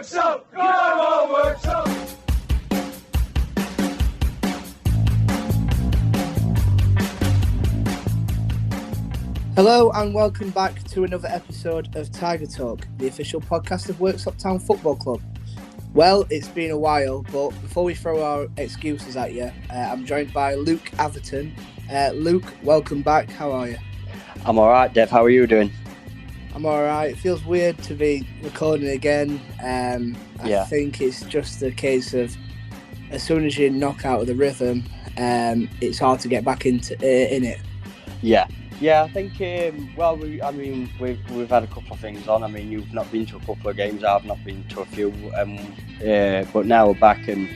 Worksop! Come on, Worksop! Hello and welcome back to another episode of Tiger Talk, the official podcast of Worksop Town Football Club. Well, it's been a while, but before we throw our excuses at you, I'm joined by Luke Atherton. Luke, welcome back. How are you? I'm all right, Dev. How are you doing? I'm all right. It feels weird to be recording again. I think it's just a case of as soon as you knock out of the rhythm, it's hard to get back in it. Yeah, I think. We've had a couple of things on. I mean, you've not been to a couple of games. I've not been to a few. But now we're back and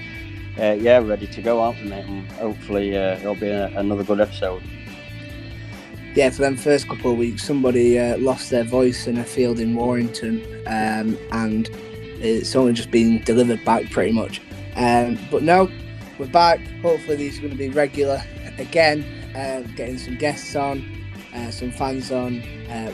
ready to go, aren't we, mate? And hopefully it'll be another good episode. Yeah, for them first couple of weeks, somebody lost their voice in a field in Warrington, and it's only just been delivered back pretty much. But no, we're back. Hopefully these are going to be regular again, getting some guests on. Some fans on,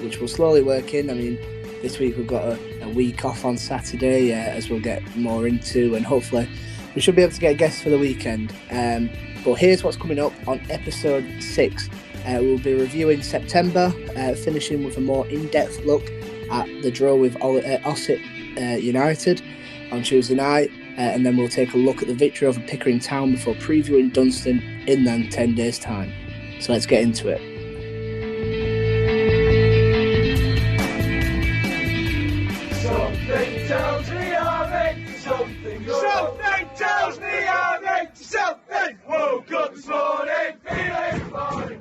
which will slowly work in. I mean, this week we've got a week off on Saturday, as we'll get more into, and hopefully we should be able to get a guest for the weekend. But here's what's coming up on episode 6. We'll be reviewing September, finishing with a more in-depth look at the draw with Ossett United on Tuesday night, and then we'll take a look at the victory over Pickering Town before previewing Dunston in then 10 days' time. So let's get into it. Something tells me I'm into something. Something tells me I'm into something. Woke up this morning feeling fine.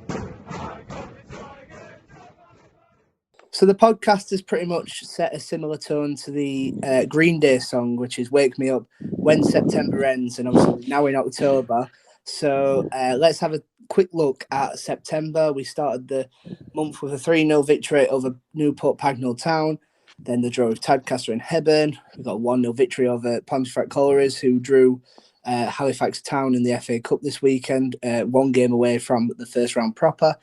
So the podcast has pretty much set a similar tone to the Green Day song, which is "Wake Me Up When September Ends," and obviously now in October. So let's have a quick look at September. We started the month with a 3-0 victory over Newport Pagnell Town. Then the draw with Tadcaster and Hebburn. We got a 1-0 victory over Pontefract Collieries, who drew Halifax Town in the FA Cup this weekend, one game away from the first round proper.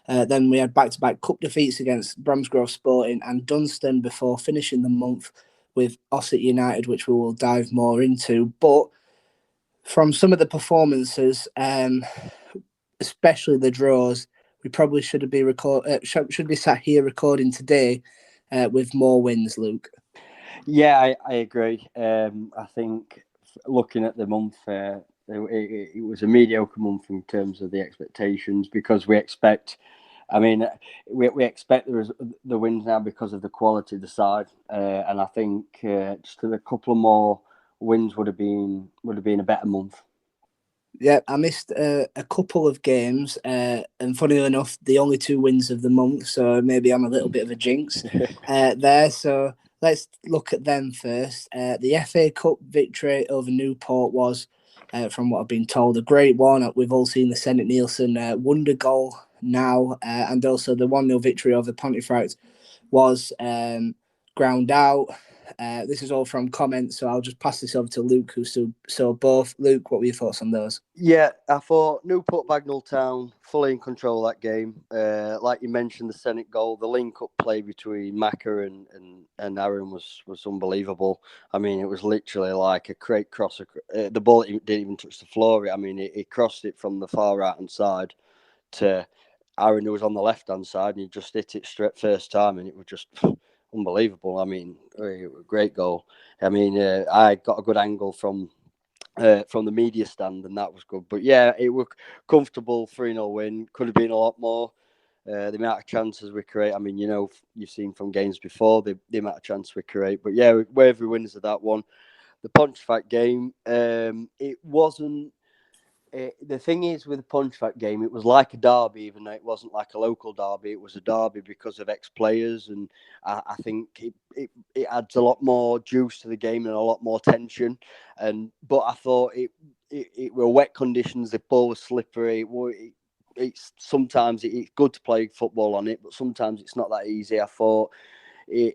Then we had back-to-back cup defeats against Bromsgrove Sporting and Dunston before finishing the month with Ossett United, which we will dive more into. But from some of the performances, especially the draws, we probably should be sat here recording today with more wins, Luke. Yeah, I agree. I think looking at the month, it was a mediocre month in terms of the expectations, because we expect. I mean, we expect the wins now because of the quality of the side, and I think just a couple of more wins would have been a better month. Yeah, I missed a couple of games, and funnily enough, the only 2 wins of the month, so maybe I'm a little bit of a jinx there. So let's look at them first. The FA Cup victory over Newport was, from what I've been told, a great one. We've all seen the Senate Nielsen wonder goal now, and also the 1-0 victory over Pontefract was ground out. This is all from comments, so I'll just pass this over to Luke, who saw both. Luke, what were your thoughts on those? Yeah, I thought Newport Pagnell Town fully in control of that game. Like you mentioned, the Senate goal, the link-up play between Macca and Aaron was unbelievable. I mean, it was literally like a great cross. The ball didn't even touch the floor. I mean, he crossed it from the far right-hand side to Aaron, who was on the left-hand side, and he just hit it straight first time, and it was just unbelievable. I mean, great goal. I mean, I got a good angle from the media stand, and that was good. But yeah, it was comfortable 3-0 win. Could have been a lot more. The amount of chances we create. I mean, you've seen from games before the amount of chances we create. But yeah, wherever we win is that one. The Pontefract game, it wasn't. The thing is with the Pontefract game, it was like a derby, even though it wasn't like a local derby. It was a derby because of ex-players, and I think it adds a lot more juice to the game and a lot more tension. But I thought it were wet conditions. The ball was slippery. Sometimes it's good to play football on it, but sometimes it's not that easy. I thought we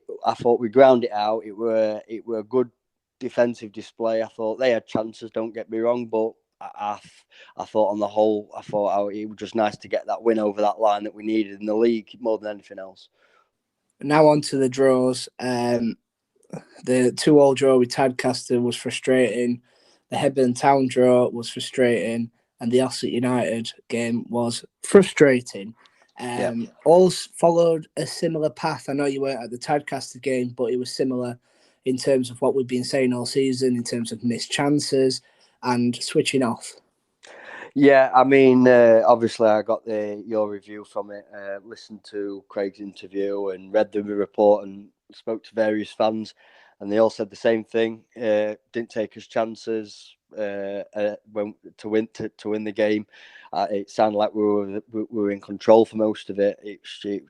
ground it out. It were a good defensive display. I thought they had chances. Don't get me wrong, but I thought on the whole, it was just nice to get that win over that line that we needed in the league more than anything else. Now on to the draws. The 2-2 draw with Tadcaster was frustrating. The Hebburn Town draw was frustrating. And the Ossett United game was frustrating. All followed a similar path. I know you weren't at the Tadcaster game, but it was similar in terms of what we've been saying all season, in terms of missed chances and switching off. Yeah, I mean, obviously I got your review from it, listened to Craig's interview and read the report and spoke to various fans, and they all said the same thing. Didn't take us chances when to win the game. It sounded like we were in control for most of it. It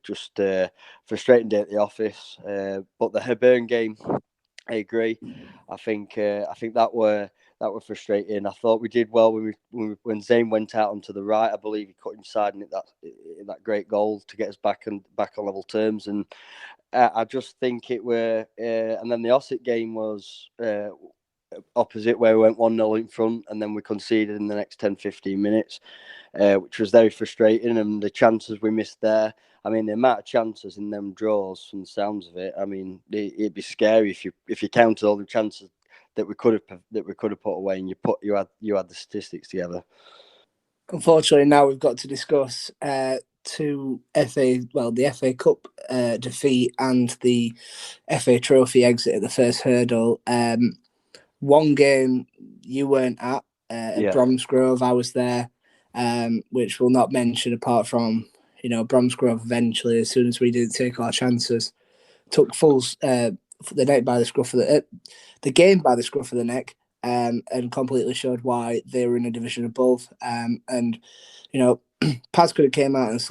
just frustrating day at the office. But the Hebburn game, I agree. I think that were frustrating. I thought we did well when Zane went out onto the right. I believe he cut inside and hit that great goal to get us back on level terms. And I just think it were. And then the Ossett game was opposite, where we went 1-0 in front and then we conceded in the next 10-15 minutes, which was very frustrating. And the chances we missed there. I mean, the amount of chances in them draws, from the sounds of it, I mean, it'd be scary if you counted all the chances that we could have put away, and you had the statistics together. Unfortunately, now we've got to discuss the FA Cup defeat and the FA Trophy exit at the first hurdle. One game you weren't at Bromsgrove. I was there, which we'll not mention apart from, Bromsgrove eventually, as soon as we didn't take our chances, took the neck by the scruff of the game by the scruff of the neck, and completely showed why they were in a division above. And Paz could have came out and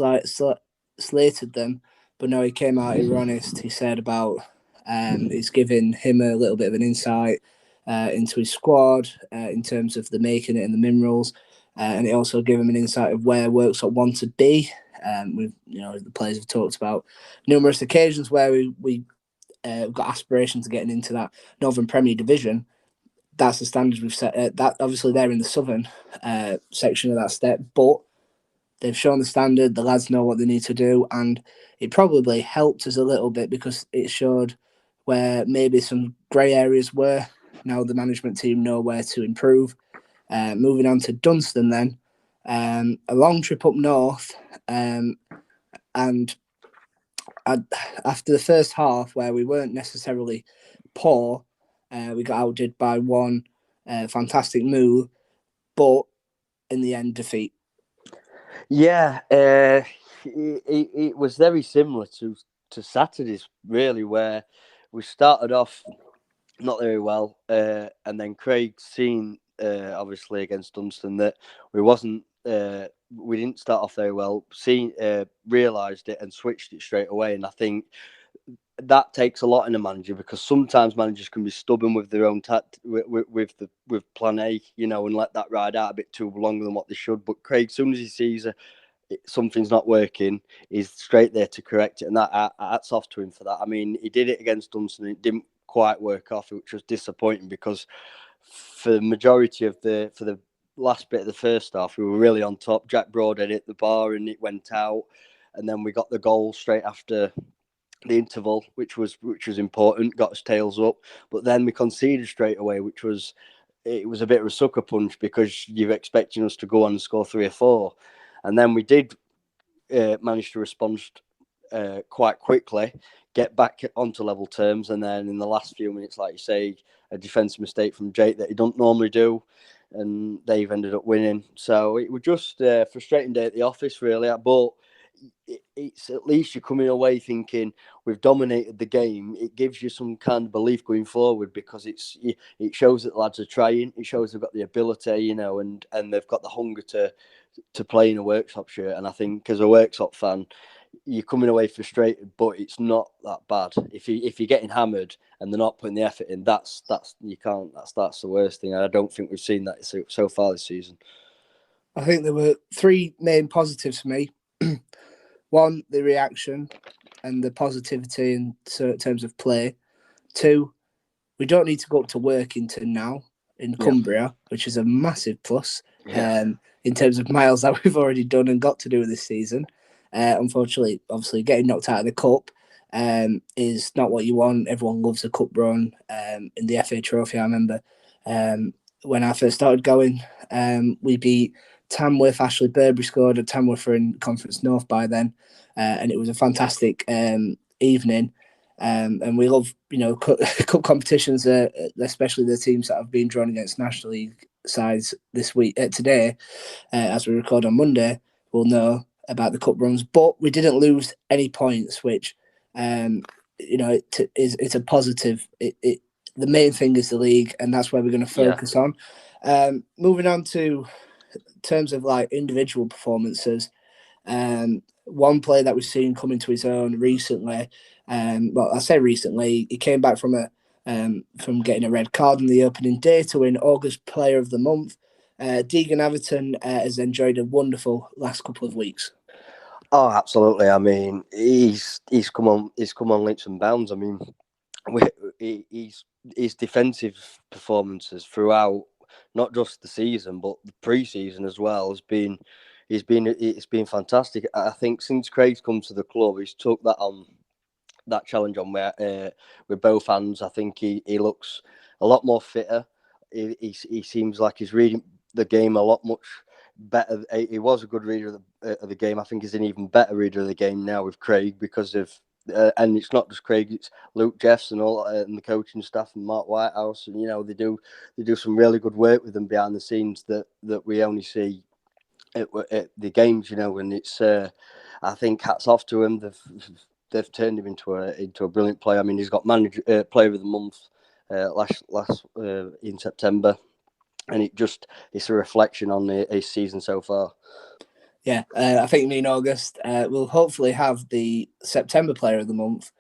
slated them, but no, he came out, he was honest. He said about it's giving him a little bit of an insight into his squad in terms of the making it and the minerals, and it also gave him an insight of where Worksop want to be. The players have talked about numerous occasions where we've got aspirations of getting into that Northern Premier Division. That's the standards we've set. That obviously they're in the southern section of that step, but they've shown the standard. The lads know what they need to do, and it probably helped us a little bit because it showed where maybe some grey areas were. Now the management team know where to improve. Moving on to Dunston then, a long trip up north, and after the first half where we weren't necessarily poor, we got outdid by one fantastic move, but in the end, defeat. Yeah, it was very similar to Saturday's, really, where we started off not very well, and then Craig seen obviously against Dunston that we didn't start off very well. Realised it and switched it straight away, and I think that takes a lot in a manager, because sometimes managers can be stubborn with their own with plan A, and let that ride out a bit too longer than what they should. But Craig, as soon as he sees something's not working, he's straight there to correct it, and that hats off to him for that. I mean, he did it against Dunston, and it didn't quite work off, which was disappointing, because for the majority of the last bit of the first half, we were really on top. Jack Broadhead hit the bar and it went out, and then we got the goal straight after the interval, which was important, got us tails up. But then we conceded straight away, it was a bit of a sucker punch, because you're expecting us to go on and score 3 or 4, and then we did manage to respond quite quickly, get back onto level terms, and then in the last few minutes, like you say, a defensive mistake from Jake that he don't normally do, and they've ended up winning. So it was just a frustrating day at the office, really, but it's at least you're coming away thinking we've dominated the game. It gives you some kind of belief going forward, because it shows that the lads are trying. It shows they've got the ability, and they've got the hunger to play in a Worksop shirt. And I think as a Worksop fan, you're coming away frustrated, but it's not that bad. If you're getting hammered and they're not putting the effort in, that's the worst thing. I don't think we've seen that so far this season. I think there were 3 main positives for me. 1, the reaction and the positivity in terms of play. 2, we don't need to go up to Workington now in Cumbria, which is a massive plus in terms of miles that we've already done and got to do this season. Unfortunately, obviously, getting knocked out of the cup is not what you want. Everyone loves a cup run. In the FA Trophy, I remember when I first started going, we beat Tamworth. Ashley Burberry scored. Tamworth were in Conference North by then, and it was a fantastic evening. And we love, cup competitions, especially the teams that have been drawn against National League sides this week. Today, as we record on Monday, we'll know about the cup runs. But we didn't lose any points, which, it's a positive. The main thing is the league, and that's where we're going to focus on. Moving on to terms of like individual performances. One player that we've seen come into his own recently. Well, I say recently, he came back from getting a red card in the opening day to win August Player of the Month. Deegan Everton has enjoyed a wonderful last couple of weeks. Oh, absolutely. I mean, he's come on leaps and bounds. I mean, his defensive performances throughout, not just the season but the pre-season as well, it's been fantastic. I think since Craig's come to the club, he's took that challenge on with both hands. I think he looks a lot more fitter. He seems like he's reading the game a lot much better. He was a good reader of the game. I think he's an even better reader of the game now with Craig because of and it's not just Craig, it's Luke Jeffs and all and the coaching staff and Mark Whitehouse, and they do some really good work with them behind the scenes that we only see at the games, and it's I think hats off to him. They've turned him into a brilliant player. I mean, he's got player of the month last in September, and it's a reflection on his season so far. Yeah, I think me and August will hopefully have the September Player of the Month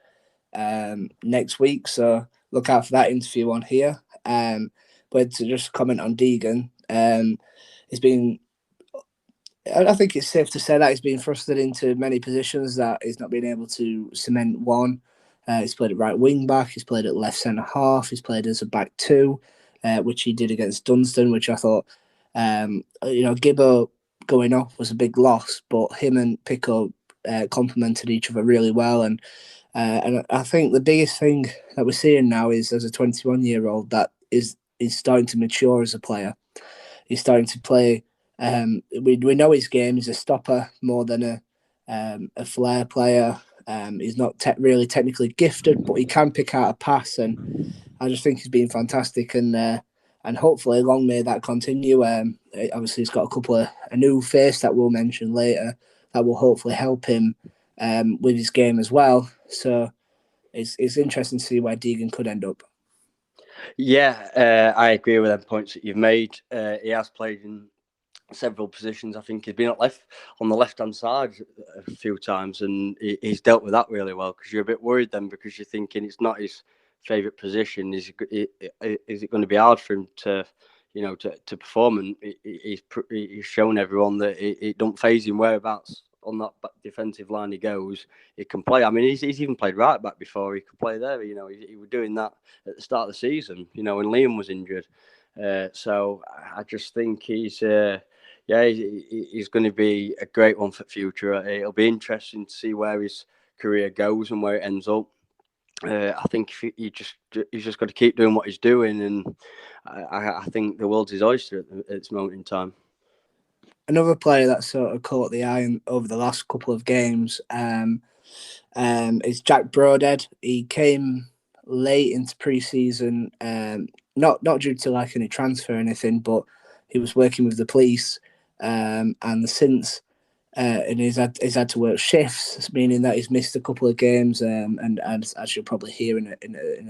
next week, so look out for that interview on here. But to just comment on Deegan, it's been. I think it's safe to say that he's been thrusted into many positions that he's not been able to cement one. He's played at right wing back, he's played at left centre half, he's played as a back two, which he did against Dunston, which I thought, Gibbo going off was a big loss, but him and Pico complemented each other really well. And I think the biggest thing that we're seeing now is as a 21-year-old that is starting to mature as a player. He's starting to play. We know his game. He's a stopper more than a flair player. He's not really technically gifted, but he can pick out a pass, and I just think he's been fantastic. And hopefully, long may that continue. Obviously, he's got a new face that we'll mention later that will hopefully help him with his game as well. So it's interesting to see where Deegan could end up. Yeah, I agree with them points that you've made. He has played in several positions. I think he's been on the left-hand side a few times, and he's dealt with that really well, because you're a bit worried then, because you're thinking it's not his favourite position. Is it going to be hard for him to perform? And he's shown everyone that it don't faze him whereabouts on that defensive line he goes. He can play. I mean, he's even played right back before. He could play there. He was doing that at the start of the season, when Liam was injured. So I just think he's going to be a great one for the future. It'll be interesting to see where his career goes and where it ends up. I think he's just got to keep doing what he's doing, and I think the world's his oyster at this moment in time. Another player that sort of caught the eye over the last couple of games is Jack Broadhead. He came late into pre-season, not due to like any transfer or anything, but he was working with the police, and since and he's had to work shifts, meaning that he's missed a couple of games. And as you'll probably hear in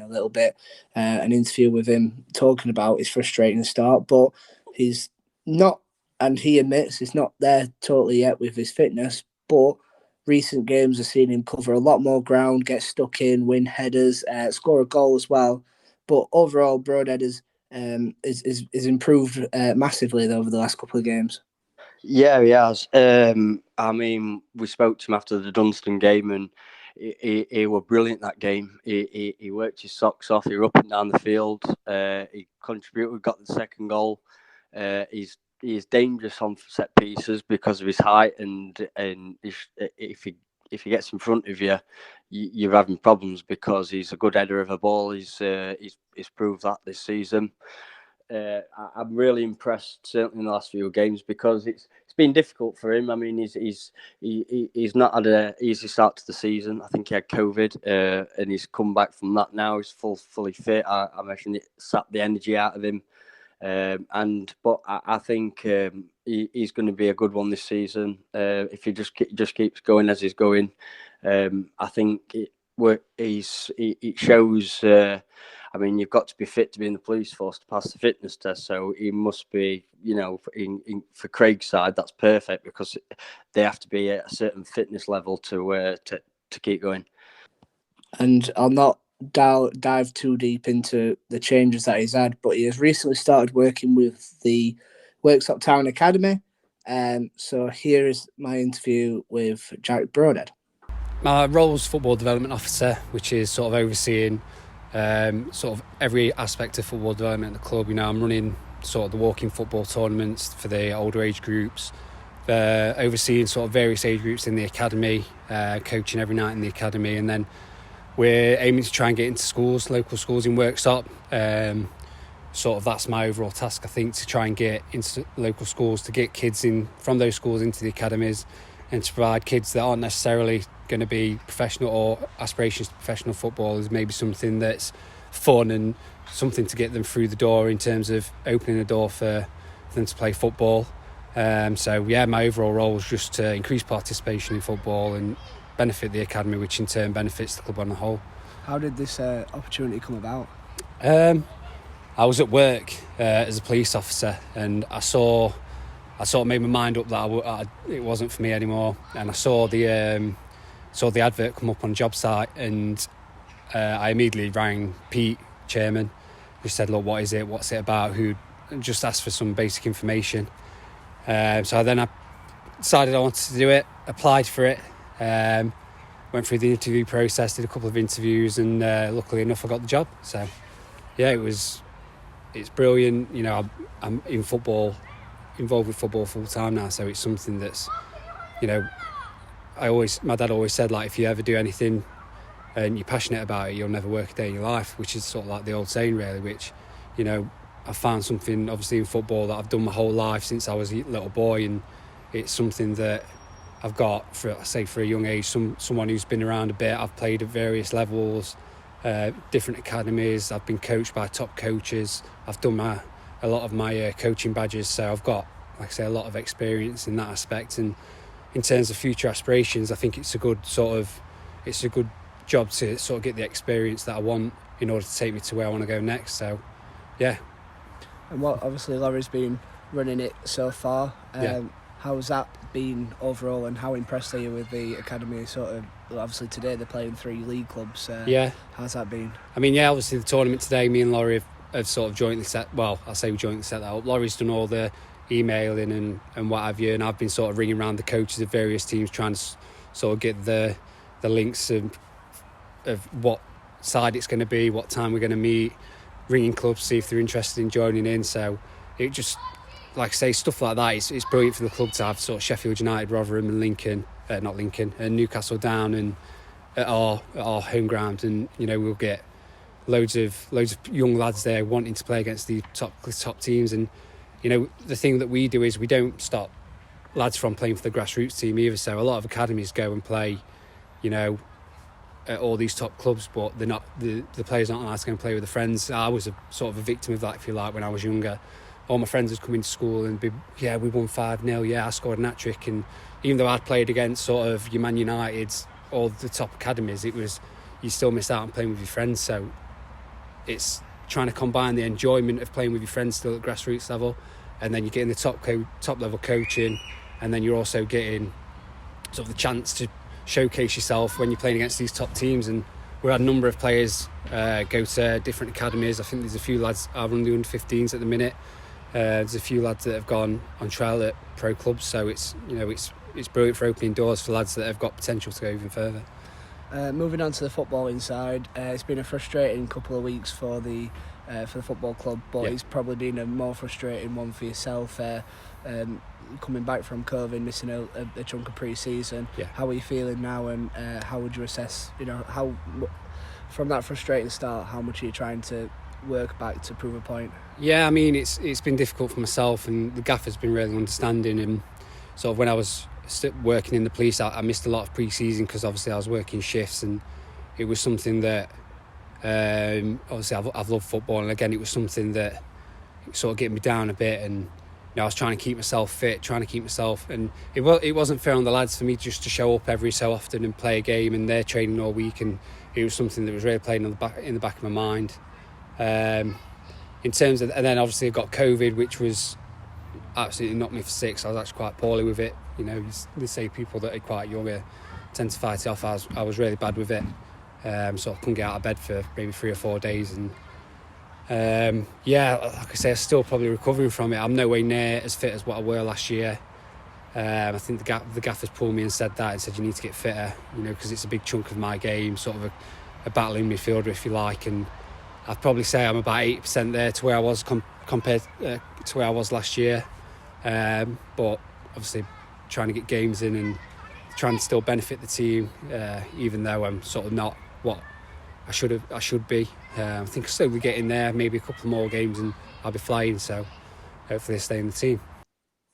a little bit, an interview with him talking about his frustrating start, but he's not, and he admits he's not there totally yet with his fitness. But recent games have seen him cover a lot more ground, get stuck in, win headers, score a goal as well. But overall, Broadhead is improved massively over the last couple of games. Yeah, he has. I mean, we spoke to him after the Dunston game, and he was brilliant that game. He worked his socks off. He was up and down the field. He contributed, got the second goal. He's dangerous on set pieces because of his height, and if he if he gets in front of you, you're having problems because he's a good header of a ball. He's proved that this season. I'm really impressed, certainly in the last few games, because it's been difficult for him. I mean, he's not had an easy start to the season. I think he had COVID, and he's come back from that now. He's fully fit. I imagine it sapped the energy out of him. But I think he's going to be a good one this season if he just keeps going as he's going. I think it shows. I mean, you've got to be fit to be in the police force to pass the fitness test. So he must be, for Craig's side, that's perfect because they have to be at a certain fitness level to keep going. And I'll not dive too deep into the changes that he's had, but he has recently started working with the Worksop Town Academy. So here is my interview with Jack Broadhead. My role is football development officer, which is sort of overseeing sort of every aspect of football development at the club. I'm running sort of the walking football tournaments for the older age groups, overseeing sort of various age groups in the academy, coaching every night in the academy, and then we're aiming to try and get into schools, local schools in Worksop. Sort of that's my overall task, I think, to try and get into local schools, to get kids in from those schools into the academies, and to provide kids that aren't necessarily going to be professional or aspirations to professional football is maybe something that's fun and something to get them through the door in terms of opening the door for them to play football. My overall role is just to increase participation in football and benefit the academy, which in turn benefits the club on the whole. How did this opportunity come about? I was at work as a police officer, and I sort of made my mind up that it wasn't for me anymore, and I saw the advert come up on a job site, and I immediately rang Pete, chairman, who said, look, what is it, what's it about, who just asked for some basic information. So then I decided I wanted to do it, applied for it, went through the interview process, did a couple of interviews, and luckily enough I got the job. So yeah, it's brilliant. I'm in football, involved with football full time now, so it's something that's, my dad always said, like, if you ever do anything and you're passionate about it, you'll never work a day in your life, which is sort of like the old saying, really, which, I found something obviously in football that I've done my whole life since I was a little boy, and it's something that I've got for a young age, someone who's been around a bit. I've played at various levels, different academies. I've been coached by top coaches. I've done a lot of my coaching badges, so I've got, like I say, a lot of experience in that aspect. And in terms of future aspirations, I think it's a good job to sort of get the experience that I want in order to take me to where I want to go next. So, yeah. And obviously Laurie's been running it so far. How's that been overall, and how impressed are you with the academy? Sort of, obviously today they're playing 3 league clubs. How's that been? I mean, obviously the tournament today, me and Laurie have sort of jointly set. Well, I say we jointly set that up. Laurie's done all the emailing and what have you, and I've been sort of ringing around the coaches of various teams trying to sort of get the links of what side it's going to be, what time we're going to meet, ringing clubs, see if they're interested in joining in. So it just, like I say, stuff like that, it's brilliant for the club to have sort of Sheffield United, Rotherham and Newcastle down and at our home ground, and we'll get loads of young lads there wanting to play against the top teams. And the thing that we do is we don't stop lads from playing for the grassroots team either. So a lot of academies go and play at all these top clubs, but they're not, the players aren't allowed to go and play with their friends. I was a sort of a victim of that, if you like, when I was younger. All my friends would come into school and be, we won 5-0, I scored an hat-trick. And even though I'd played against sort of your Man Uniteds, all the top academies, it was, you still miss out on playing with your friends. So it's trying to combine the enjoyment of playing with your friends still at grassroots level, and then you're getting the top level coaching, and then you're also getting sort of the chance to showcase yourself when you're playing against these top teams. And we had a number of players go to different academies. I think there's a few lads are running the under-15s at the minute. There's a few lads that have gone on trial at pro clubs, so it's brilliant for opening doors for lads that have got potential to go even further. Moving on to the footballing side, it's been a frustrating couple of weeks for the football club, but it's probably been a more frustrating one for yourself. coming back from COVID, missing a chunk of pre-season. Yeah. How are you feeling now, and how would you assess, how from that frustrating start, how much are you trying to work back to prove a point? Yeah, I mean, it's been difficult for myself, and the gaffer's been really understanding. And sort of when I was working in the police, I missed a lot of pre-season because obviously I was working shifts, and it was something that obviously I've loved football, and again it was something that sort of get me down a bit. And I was trying to keep myself fit, and it wasn't fair on the lads for me just to show up every so often and play a game, and they're training all week, and it was something that was really playing in the back of my mind. In terms of, and then obviously I got COVID, which was absolutely knocked me for six. I was actually quite poorly with it. They say people that are quite younger tend to fight it off. I was really bad with it, so I couldn't get out of bed for maybe 3 or 4 days, and like I say, I'm still probably recovering from it. I'm nowhere near as fit as what I were last year. I think the gaffers pulled me and said you need to get fitter, because it's a big chunk of my game, sort of a battling midfielder, if you like. And I'd probably say I'm about 80% there to where I was compared to where I was last year. But obviously trying to get games in and trying to still benefit the team, even though I'm sort of not what I should be. I think I'm slowly getting there, maybe a couple more games and I'll be flying, so hopefully I stay in the team.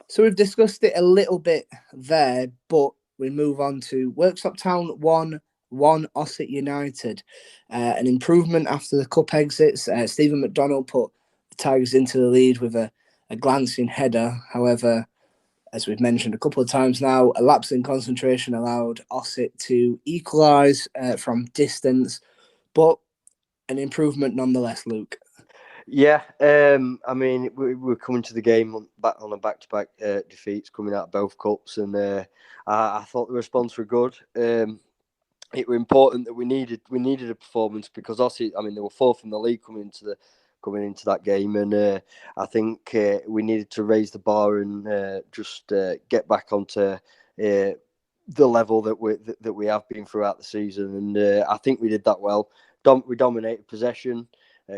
So we've discussed it a little bit there, but we move on to Worksop Town 1-1 Ossett United. An improvement after the cup exits. Stephen McDonald put the Tigers into the lead with a glancing header. However, as we've mentioned a couple of times now, a lapse in concentration allowed Ossett to equalise from distance, but an improvement nonetheless, Luke. Yeah, I mean, we're coming to the game on a back-to-back defeats coming out of both cups, and I thought the response were good. It was important that we needed a performance, because Ossett, I mean, they were fourth in the league coming into that game, and I think we needed to raise the bar and just get back onto the level that we have been throughout the season, and I think we did that well. We dominated possession.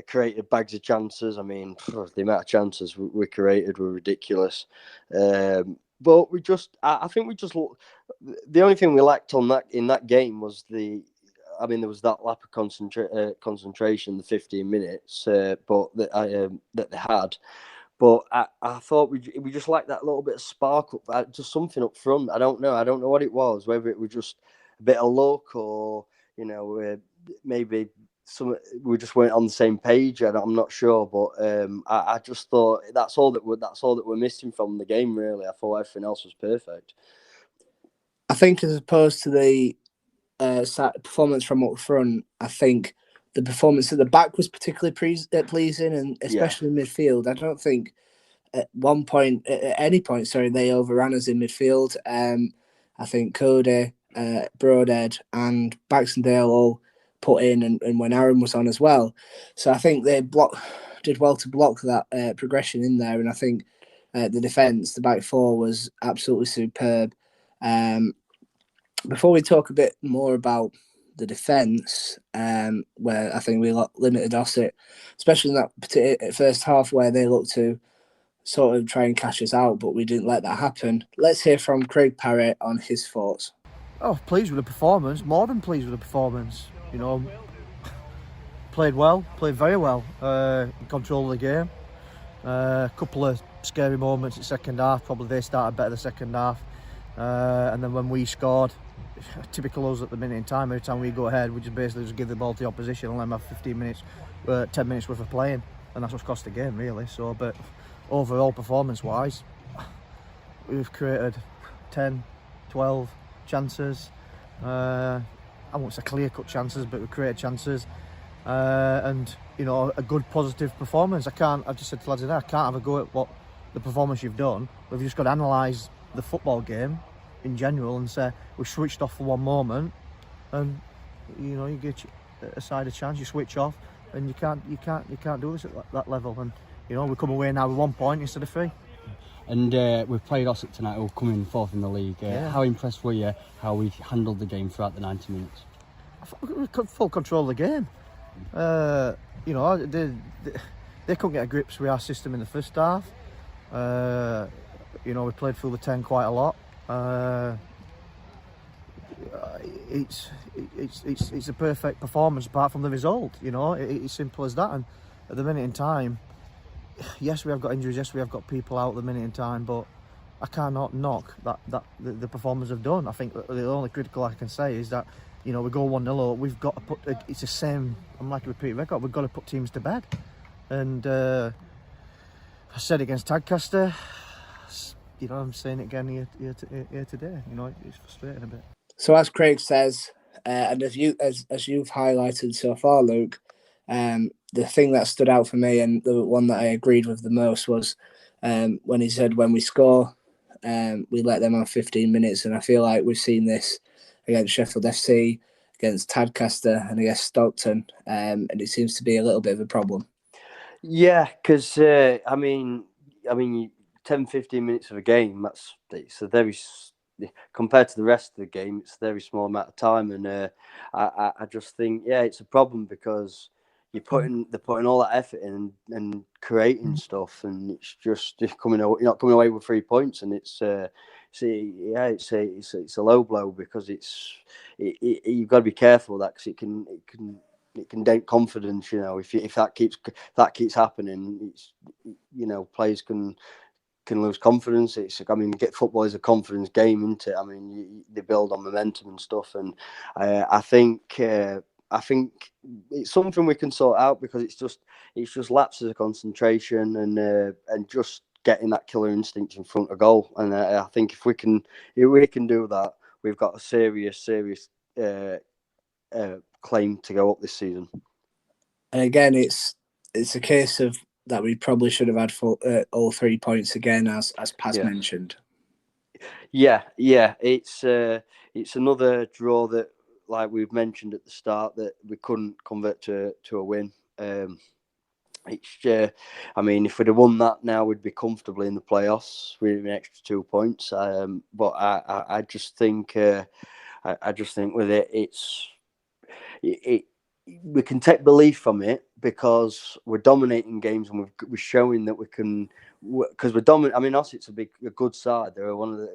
Created bags of chances. I mean, the amount of chances we created were ridiculous. But I think we just, the only thing we lacked in that game was there was that lack of concentration, the 15 minutes, but that they had. But I thought we just lacked that little bit of spark up, just something up front. I don't know what it was, whether it was just a bit of luck or maybe. We just weren't on the same page. I'm not sure, but I just thought that's all that we're missing from the game. Really, I thought everything else was perfect. I think, as opposed to the performance from up front, I think the performance at the back was particularly pleasing, and especially in midfield. I don't think at any point, they overran us in midfield. I think Cody, Broadhead, and Baxendale all put in, and when Aaron was on as well. So I think they did well to block that progression in there, and I think the defence, the back four, was absolutely superb. Before we talk a bit more about the defence, where I think we limited Ossett, especially in that first half where they looked to sort of try and cash us out, but we didn't let that happen. Let's hear from Craig Parry on his thoughts. Oh, pleased with the performance, more than pleased with the performance. Played very well, control of the game. A couple of scary moments in the second half, probably they started better the second half. And then when we scored, typical us at the minute in time, every time we go ahead, we just give the ball to the opposition and let them have 10 minutes worth of playing. And that's what's cost the game, really. So, but overall, performance-wise, we've created 10, 12 chances. I won't say clear-cut chances, but we created chances, and a good positive performance. I just said to lads, I can't have a go at what the performance you've done. We've just got to analyse the football game in general and say we switched off for one moment, and you get a side a chance, you switch off, and you can't do this at that level. And we come away now with 1 point instead of 3. And we've played Ossett tonight, who come in fourth in the league. How impressed were you how we handled the game throughout the 90 minutes? Full control of the game. They couldn't get a grips with our system in the first half. You know, we played through the 10 quite a lot. It's a perfect performance apart from the result. You know, it's simple as that. And at the minute in time, yes, we have got injuries. Yes, we have got people out at the minute in time. But I cannot knock the performance we've done. I think the only critical I can say is that, you know, we go 1-0 up. We've got to put. It's the same. I'm like a repeat record. We've got to put teams to bed. And I said against Tadcaster. You know, I'm saying it again here today. You know, it's frustrating a bit. So as Craig says, and as you've highlighted so far, Luke, the thing that stood out for me and the one that I agreed with the most was when he said, when we score, we let them have 15 minutes. And I feel like we've seen this against Sheffield FC, against Tadcaster and against Stockton. And it seems to be a little bit of a problem. Yeah, because, I mean, 10-15 minutes of a game, it's a very, compared to the rest of the game, it's a very small amount of time. And I just think, yeah, it's a problem because they're putting all that effort in and creating stuff, and it's just you're not coming away with 3 points, and it's a low blow because you've got to be careful of that, because it can dent confidence. You know, if that keeps happening, it's, you know, players can lose confidence. Football is a confidence game, isn't it? I mean, they build on momentum and stuff, and I think it's something we can sort out, because it's just lapses of concentration and just getting that killer instinct in front of goal. And I think if we can do that, we've got a serious claim to go up this season. And again, it's a case of that we probably should have had all 3 points again, as Paz mentioned. Yeah. It's another draw that, like we've mentioned at the start, that we couldn't convert to a win. If we'd have won that now, we'd be comfortably in the playoffs with an extra 2 points. But I just think with it, we can take belief from it, because we're dominating games and we're showing that we can. Because we're dominant. I mean, Ossett's a good side. They're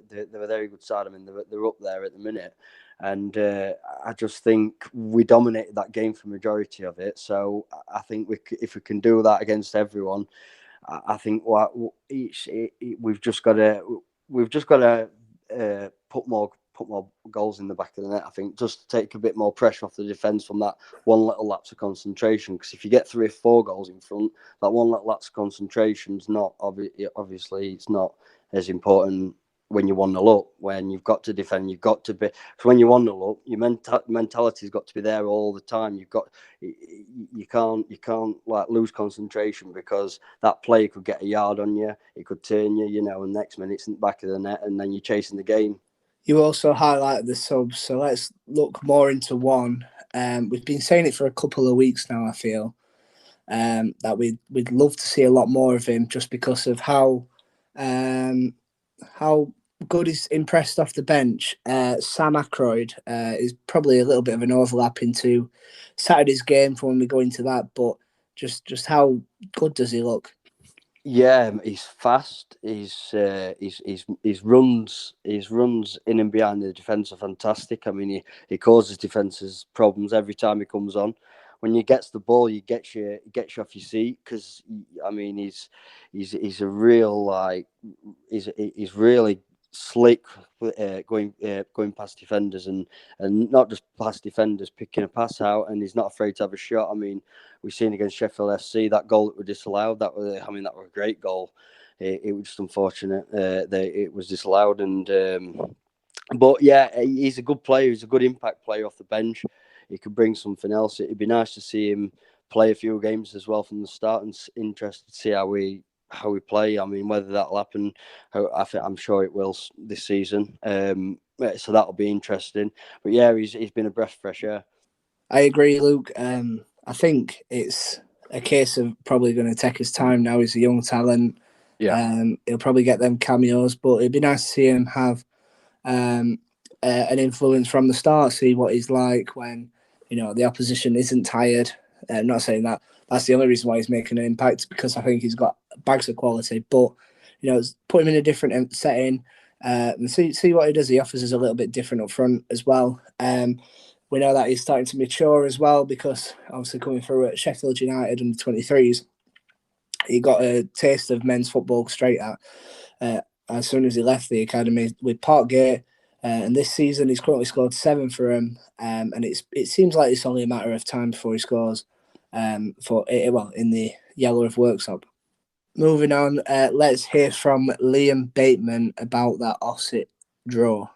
they're a very good side. I mean, they're up there at the minute, and I just think we dominated that game for the majority of it. So I think if we can do that against everyone, I think we've just got to put more goals in the back of the net. I think just to take a bit more pressure off the defence from that one little lapse of concentration. Because if you get 3 or 4 goals in front, that one little lapse of concentration is not obviously it's not as important when you're 1-0 up. When you've got to defend, you've got to be. Because when you're 1-0 up, your mentality's got to be there all the time. You can't like lose concentration, because that play could get a yard on you. It could turn you, you know, and next minute it's in the back of the net, and then you're chasing the game. You also highlighted the subs, so let's look more into one. We've been saying it for a couple of weeks now, I feel, that we'd love to see a lot more of him, just because of how good he's impressed off the bench. Sam Akroyd is probably a little bit of an overlap into Saturday's game for when we go into that, but just how good does he look? Yeah, he's fast. His runs in and behind the defence are fantastic. I mean, he causes defences problems every time he comes on. When he gets the ball, he gets you off your seat, because I mean he's a real he's really slick going past defenders and not just past defenders, picking a pass out, and he's not afraid to have a shot. I mean, we've seen against Sheffield FC that goal that was disallowed. That was a great goal. It was just unfortunate that it was disallowed. But yeah, he's a good player. He's a good impact player off the bench. He could bring something else. It'd be nice to see him play a few games as well from the start, and interested to see how we play. I mean, whether that'll happen, I'm sure it will this season. So that'll be interesting. But yeah, he's been a breath of fresh air. I agree, Luke. I think it's a case of probably going to take his time now. He's a young talent. Yeah. He'll probably get them cameos, but it'd be nice to see him have an influence from the start. See what he's like when, you know, the opposition isn't tired. I'm not saying that that's the only reason why he's making an impact, because I think he's got bags of quality. But put him in a different setting and see what he does. He offers us a little bit different up front as well. We know that he's starting to mature as well, because obviously coming through at Sheffield United under 23s, he got a taste of men's football straight as soon as he left the academy with Parkgate. And this season, he's currently scored 7 for him, and it seems like it's only a matter of time before he scores in the yellow of Worksop. Moving on, let's hear from Liam Bateman about that Ossett draw.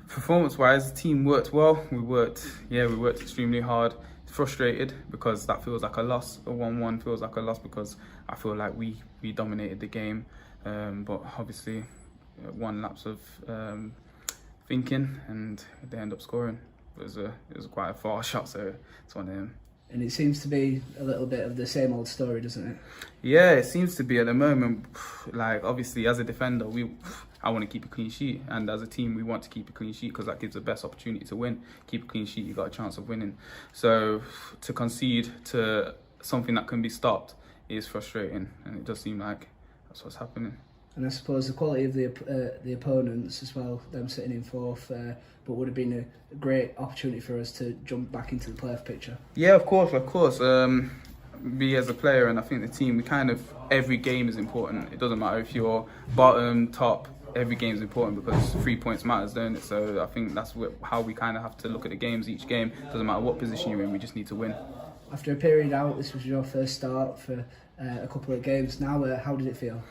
Performance-wise, the team worked well. We worked extremely hard. Frustrated because that feels like a loss. A 1-1 feels like a loss because I feel like we dominated the game. But obviously, one lapse of thinking, and they end up scoring. It was quite a far shot, so it's one of them. And it seems to be a little bit of the same old story, doesn't it? Yeah, it seems to be at the moment. Like, obviously, as a defender, I want to keep a clean sheet, and as a team, we want to keep a clean sheet because that gives the best opportunity to win. Keep a clean sheet, you got a chance of winning. So to concede to something that can be stopped is frustrating, and it does seem like that's what's happening. And I suppose the quality of the opponents as well, them sitting in fourth, but would have been a great opportunity for us to jump back into the playoff picture. Yeah, of course. Me as a player, and I think the team, every game is important. It doesn't matter if you're bottom, top, every game is important because 3 points matters, don't it? So I think that's how we kind of have to look at the games. Each game, doesn't matter what position you're in, we just need to win. After a period out, this was your first start for a couple of games now. How did it feel?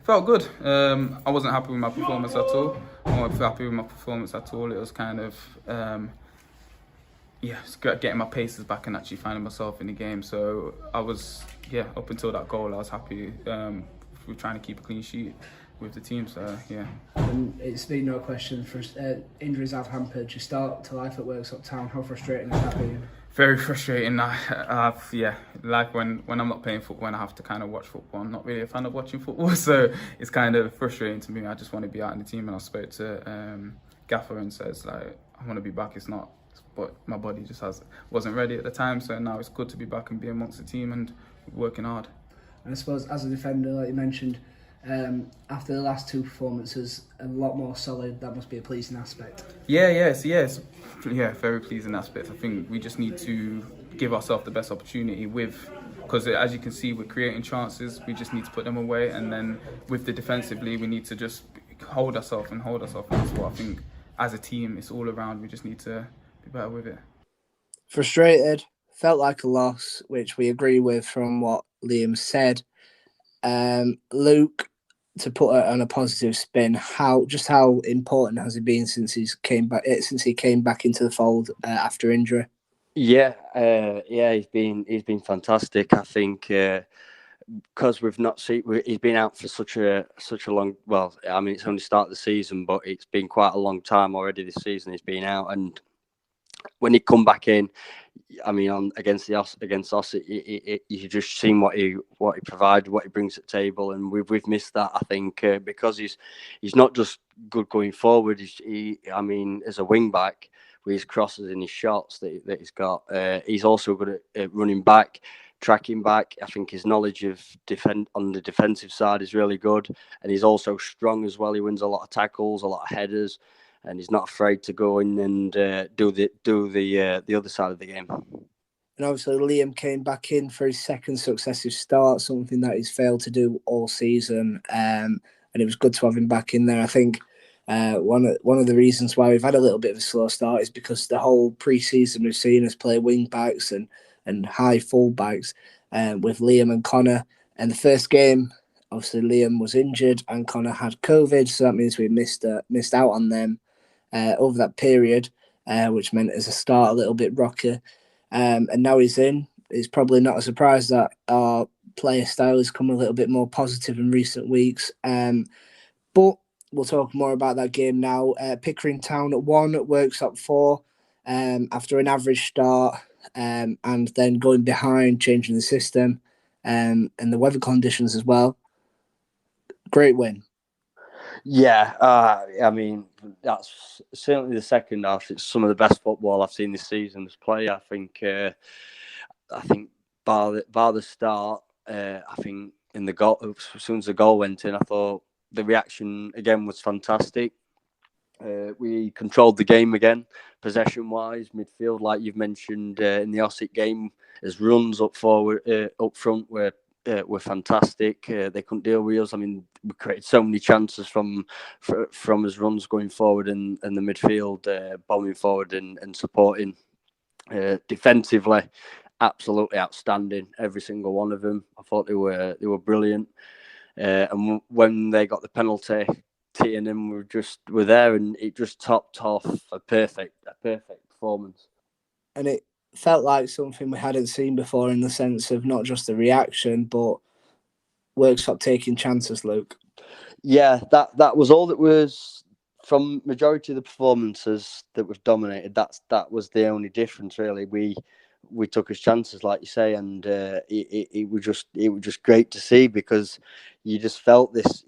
Felt good. I wasn't happy with my performance at all. I wasn't happy with my performance at all. It was kind of, getting my paces back and actually finding myself in the game. So I was, up until that goal, I was happy. We were trying to keep a clean sheet with the team, so yeah. And it's been no question, injuries have hampered your start to life at Worksop Town. How frustrating has that been? Very frustrating. Like when I'm not playing football and I have to kind of watch football, I'm not really a fan of watching football, so it's kind of frustrating to me. I just want to be out in the team, and I spoke to Gaffer and says, like, I want to be back. It's not, but my body just wasn't ready at the time, so now it's good to be back and be amongst the team and working hard. And I suppose as a defender, like you mentioned, after the last 2 performances, a lot more solid. That must be a pleasing aspect. Yes, very pleasing aspect. I think we just need to give ourselves the best opportunity because as you can see, we're creating chances. We just need to put them away, and then with the defensively, we need to just hold ourselves. And that's what I think. As a team, it's all around. We just need to be better with it. Frustrated, felt like a loss, which we agree with from what Liam said. Luke, to put it on a positive spin, how important has it been since he came back into the fold after injury? He's been fantastic. I think because we've not seen, he's been out for such a long. Well, I mean, it's only started the season, but it's been quite a long time already. This season he's been out, and when he come back in, I mean, against Ossett, you just seen what he provided, what he brings to the table, and we've missed that. I think because he's not just good going forward. As a wing back with his crosses and his shots that he's got, he's also good at running back, tracking back. I think his knowledge of on the defensive side is really good, and he's also strong as well. He wins a lot of tackles, a lot of headers, and he's not afraid to go in and do the other side of the game. And obviously Liam came back in for his second successive start, something that he's failed to do all season, and it was good to have him back in there. I think one of the reasons why we've had a little bit of a slow start is because the whole pre-season we've seen us play wing backs and high full backs with Liam and Connor. And the first game, obviously Liam was injured and Connor had COVID, so that means we missed out on them over that period, which meant as a start a little bit rocky. And now he's in. It's probably not a surprise that our player style has come a little bit more positive in recent weeks. But we'll talk more about that game now. Pickering Town at 1, Worksop 4, after an average start, and then going behind, changing the system, and the weather conditions as well. Great win. Yeah, I mean, that's certainly the second half. It's some of the best football I've seen this season as play. I think bar the start, I think in the goal, as soon as the goal went in, I thought the reaction again was fantastic. We controlled the game again, possession-wise, midfield, like you've mentioned in the Ossett game. As runs up forward, up front were fantastic. They couldn't deal with us. I mean, we created so many chances from his runs going forward and the midfield bombing forward and supporting. Defensively, absolutely outstanding. Every single one of them. I thought they were brilliant. And when they got the penalty, T and him were there, and it just topped off a perfect performance. And it felt like something we hadn't seen before in the sense of not just the reaction, but Worksop taking chances, Luke. Yeah, that was all that was from majority of the performances that we've dominated. That was the only difference, really. We took his chances, like you say, and it was just great to see, because you just felt this.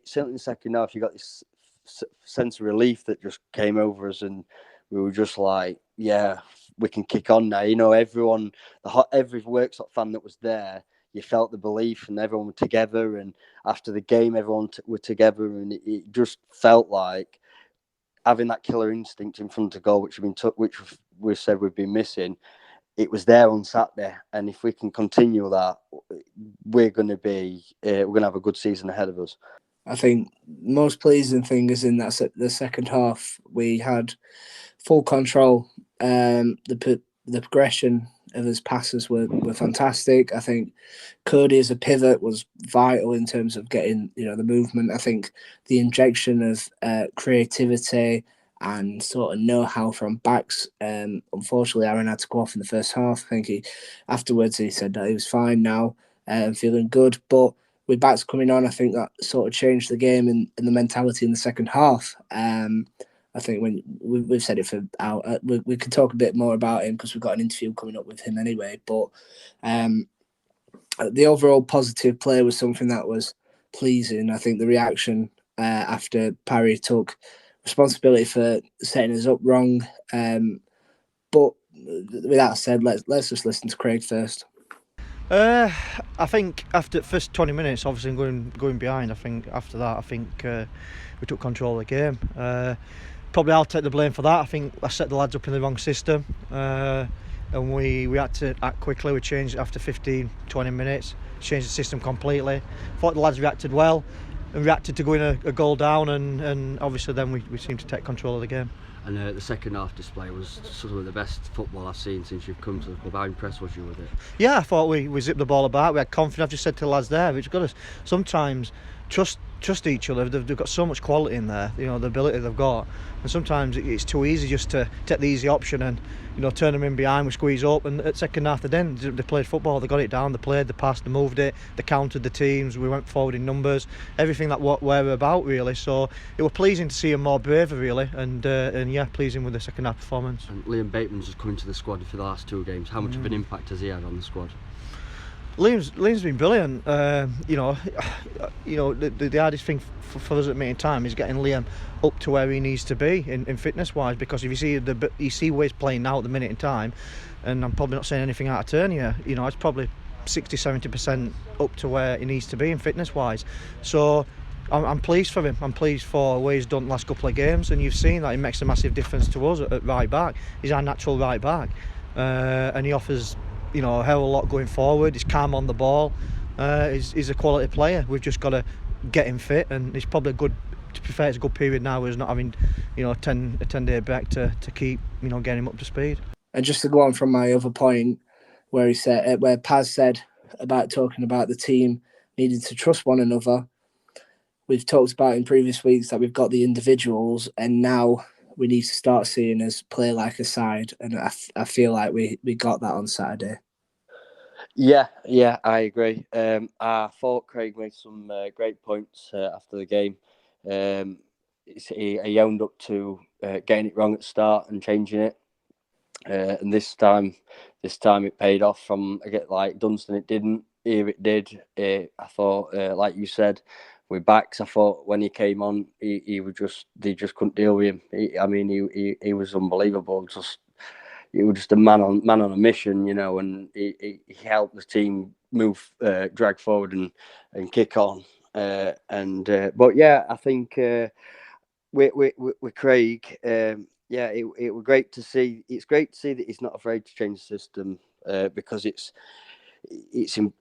Certainly in the second half, you got this sense of relief that just came over us, and we were just like, yeah, we can kick on now. You know, every Worksop fan that was there, you felt the belief, and everyone were together. And after the game, everyone were together, and it just felt like having that killer instinct in front of goal, which we said we've been missing. It was there on Saturday, and if we can continue that, we're going to have a good season ahead of us. I think the most pleasing thing is in the second half we had full control. The progression of his passes were fantastic. I think Cody as a pivot was vital in terms of getting the movement. I think the injection of creativity and sort of know-how from backs. Unfortunately, Aaron had to go off in the first half. I think afterwards he said that he was fine now and feeling good. But with backs coming on, I think that sort of changed the game and the mentality in the second half. I think when we've said it for out, we could talk a bit more about him because we've got an interview coming up with him anyway. But the overall positive play was something that was pleasing. I think the reaction after Parry took responsibility for setting us up wrong. But with that said, let's just listen to Craig first. I think after the first 20 minutes, obviously going behind, I think after that, we took control of the game. Probably I'll take the blame for that. I think I set the lads up in the wrong system, and we had to act quickly. We changed it after 15-20 minutes, changed the system completely. Thought the lads reacted well and reacted to going a goal down, and obviously then we seemed to take control of the game. And the second half display was some of the best football I've seen since you've come to the club. How impressed was you with it? Yeah, I thought we zipped the ball about. We had confidence. I've just said to the lads there, we've got to sometimes trust each other. They've got so much quality in there, the ability they've got, and sometimes it's too easy just to take the easy option and turn them in behind, we squeeze up, and at second half they played football, they got it down, they played, they passed, they moved it, they countered the teams, we went forward in numbers, everything that we're about really. So it was pleasing to see them more braver really, and yeah, pleasing with the second half performance. And Liam Bateman's just come into the squad for the last 2 games. How much of an impact has he had on the squad? Liam's been brilliant. The hardest thing for us at meeting time is getting Liam up to where he needs to be in fitness wise, because if you see where he's playing now at the minute in time, and I'm probably not saying anything out of turn here, it's probably 60-70% up to where he needs to be in fitness wise. So I'm pleased for him. I'm pleased for what he's done the last couple of games, and you've seen that it makes a massive difference to us at right back. He's our natural right back, and he offers a hell of a lot going forward. He's calm on the ball. He's a quality player. We've just got to get him fit, and it's probably to be fair, it's a good period now where he's not having a 10-day break to keep getting him up to speed. And just to go on from my other point where Paz said about talking about the team needing to trust one another, we've talked about in previous weeks that we've got the individuals, and now we need to start seeing us play like a side, and I feel like we got that on Saturday. Yeah, I agree. I thought Craig made some great points after the game. He owned up to getting it wrong at the start and changing it, and this time it paid off. From like Dunston, it didn't. Here it did. I thought, like you said, with backs, I thought when he came on, they just couldn't deal with him. He was unbelievable. He was just a man on a mission, and he helped the team move, drag forward, and kick on. But yeah, I think with Craig, it was great to see. It's great to see that he's not afraid to change the system because he's an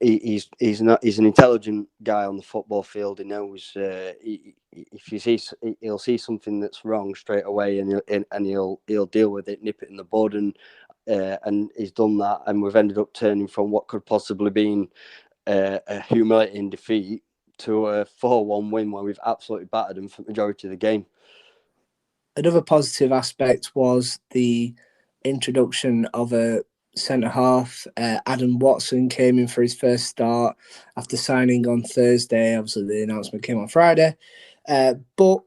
intelligent guy on the football field. He knows he'll see something that's wrong straight away, and he'll deal with it, nip it in the bud, and he's done that. And we've ended up turning from what could possibly been a humiliating defeat to a 4-1 win where we've absolutely battered them for the majority of the game. Another positive aspect was the introduction of a centre-half. Adam Watson came in for his first start after signing on Thursday. Obviously, the announcement came on Friday. But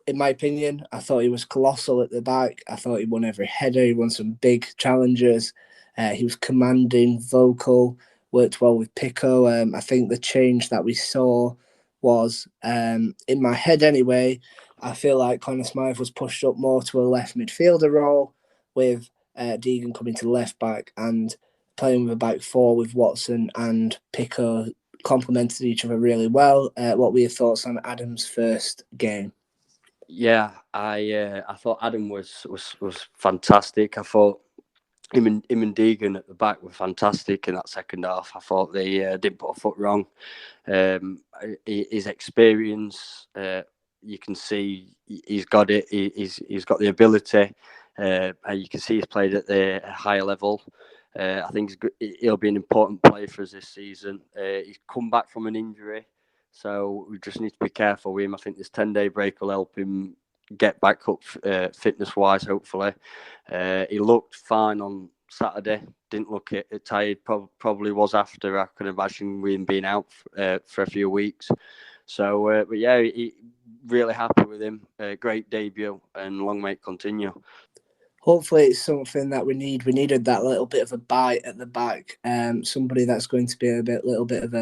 in my opinion, I thought he was colossal at the back. I thought he won every header. He won some big challenges. He was commanding, vocal, worked well with Pico. I think the change that we saw was, in my head anyway, I feel like Connor Smythe was pushed up more to a left midfielder role with Deegan coming to left back and playing with a back four with Watson and Pico complemented each other really well. What were your thoughts on Adam's first game? Yeah, I thought Adam was fantastic. I thought him and Deegan at the back were fantastic in that second half. I thought they didn't put a foot wrong. His experience, you can see he's got it. He's got the ability. You can see he's played at the higher level. I think he'll be an important player for us this season. He's come back from an injury, so we just need to be careful with him. I think this 10-day break will help him get back up fitness-wise, hopefully. He looked fine on Saturday. Didn't look tired. Probably was after, I can imagine, with him being out for a few weeks. So, but yeah, really happy with him. Great debut, and long may it continue. Hopefully it's something that we need. We needed that little bit of a bite at the back. Somebody that's going to be a little bit of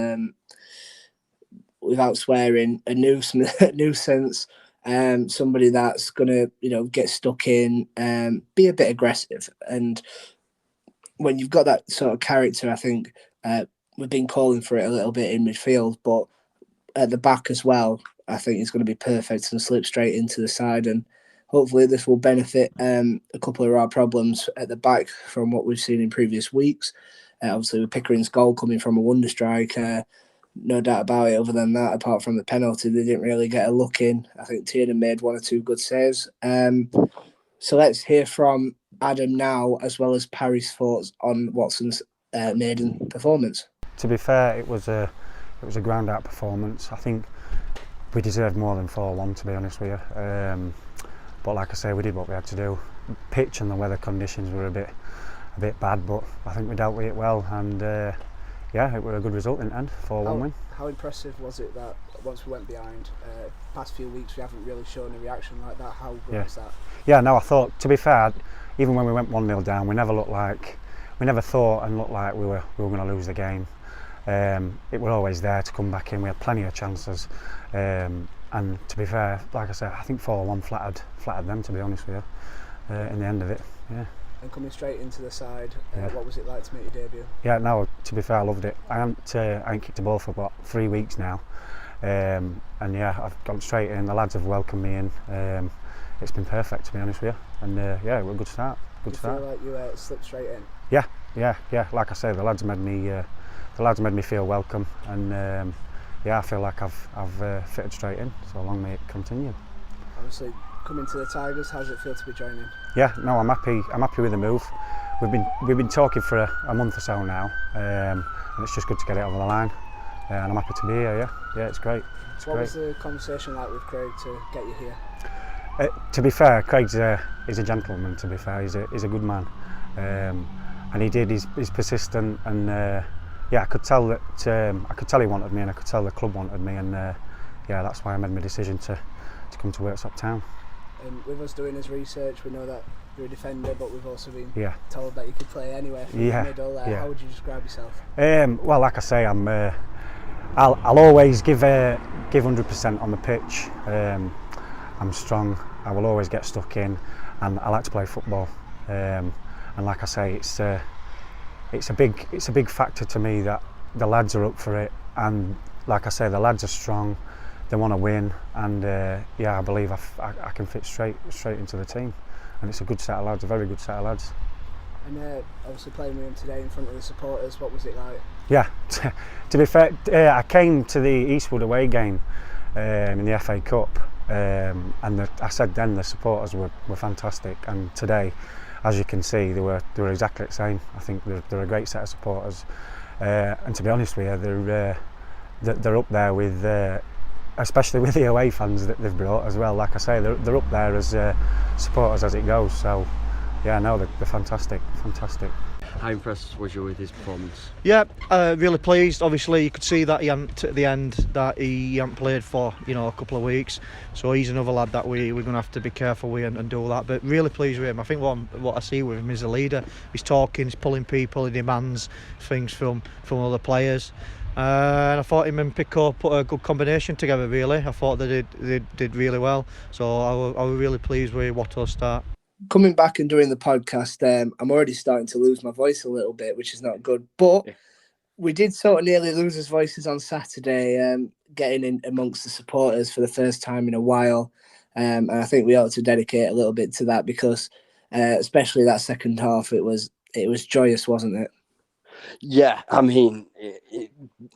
without swearing, a nuisance. Somebody that's going to, get stuck in, be a bit aggressive. And when you've got that sort of character, I think we've been calling for it a little bit in midfield, but at the back as well, I think it's going to be perfect and slip straight into the side. And hopefully this will benefit a couple of our problems at the back from what we've seen in previous weeks. Obviously, with Pickering's goal coming from a wonder striker, no doubt about it. Other than that, apart from the penalty, they didn't really get a look in. I think Tiernan made one or two good saves. So let's hear from Adam now, as well as Parry's thoughts on Watson's maiden performance. To be fair, it was a ground out performance. I think we deserved more than 4-1, to be honest with you. But like I say, we did what we had to do. Pitch and the weather conditions were a bit bad, but I think we dealt with it well, and it was a good result in the end, 4-1 win. How impressive was it that once we went behind, past few weeks we haven't really shown a reaction like that? How good was that? Yeah, no, I thought, to be fair, even when we went 1-0 down, we never thought and looked like we were going to lose the game. It was always there to come back in. We had plenty of chances. And to be fair, like I said, I think 4-1 flattered them, to be honest with you, in the end of it. Yeah. And coming straight into the side, what was it like to make your debut? Yeah, no, to be fair, I loved it. I ain't kicked a ball for about 3 weeks now, and yeah, I've gone straight in. The lads have welcomed me in. It's been perfect, to be honest with you, and it was a good start. You feel like you slipped straight in? Yeah. Like I say, the lads made me feel welcome, and I feel like I've fitted straight in. So long may it continue. Obviously, coming to the Tigers, how does it feel to be joining? Yeah, no, I'm happy. I'm happy with the move. We've been talking for a month or so now, and it's just good to get it over the line. And I'm happy to be here. Yeah, it's great. What was the conversation like with Craig to get you here? To be fair, Craig's he's a gentleman. To be fair, he's a good man, and he's persistent, and I could tell that he wanted me, and I could tell the club wanted me, and that's why I made my decision to come to Worksop Town. And with us doing his research, we know that you're a defender, but we've also been told that you could play anywhere from the middle. How would you describe yourself? Well, like I say, I'll always give 100% on the pitch. I'm strong. I will always get stuck in, and I like to play football. And like I say, it's a big factor to me that the lads are up for it, and like I say, the lads are strong. They want to win, and I believe I can fit straight into the team, and it's a good set of lads, a very good set of lads. And obviously playing with him today in front of the supporters, what was it like? Yeah, to be fair, I came to the Eastwood away game in the FA Cup, and I said then the supporters were fantastic, and today, as you can see, they were exactly the same. I think they're a great set of supporters, and to be honest with you, they're up there with, especially with the away fans that they've brought as well. Like I say, they're up there as supporters as it goes. So yeah, no, they're fantastic. How impressed was you with his performance? Yeah, really pleased. Obviously, you could see that he hadn't, at the end, that he hadn't played for a couple of weeks. So he's another lad that we're going to have to be careful with and do all that. But really pleased with him. I think what I see with him is a leader. He's talking, he's pulling people, he demands things from other players. And I thought him and Pico put a good combination together. Really, I thought they did really well. So I was really pleased with Watto's start. Coming back and doing the podcast, I'm already starting to lose my voice a little bit, which is not good. But we did sort of nearly lose his voices on Saturday, getting in amongst the supporters for the first time in a while. And I think we ought to dedicate a little bit to that because, especially that second half, it was joyous, wasn't it? Yeah, I mean,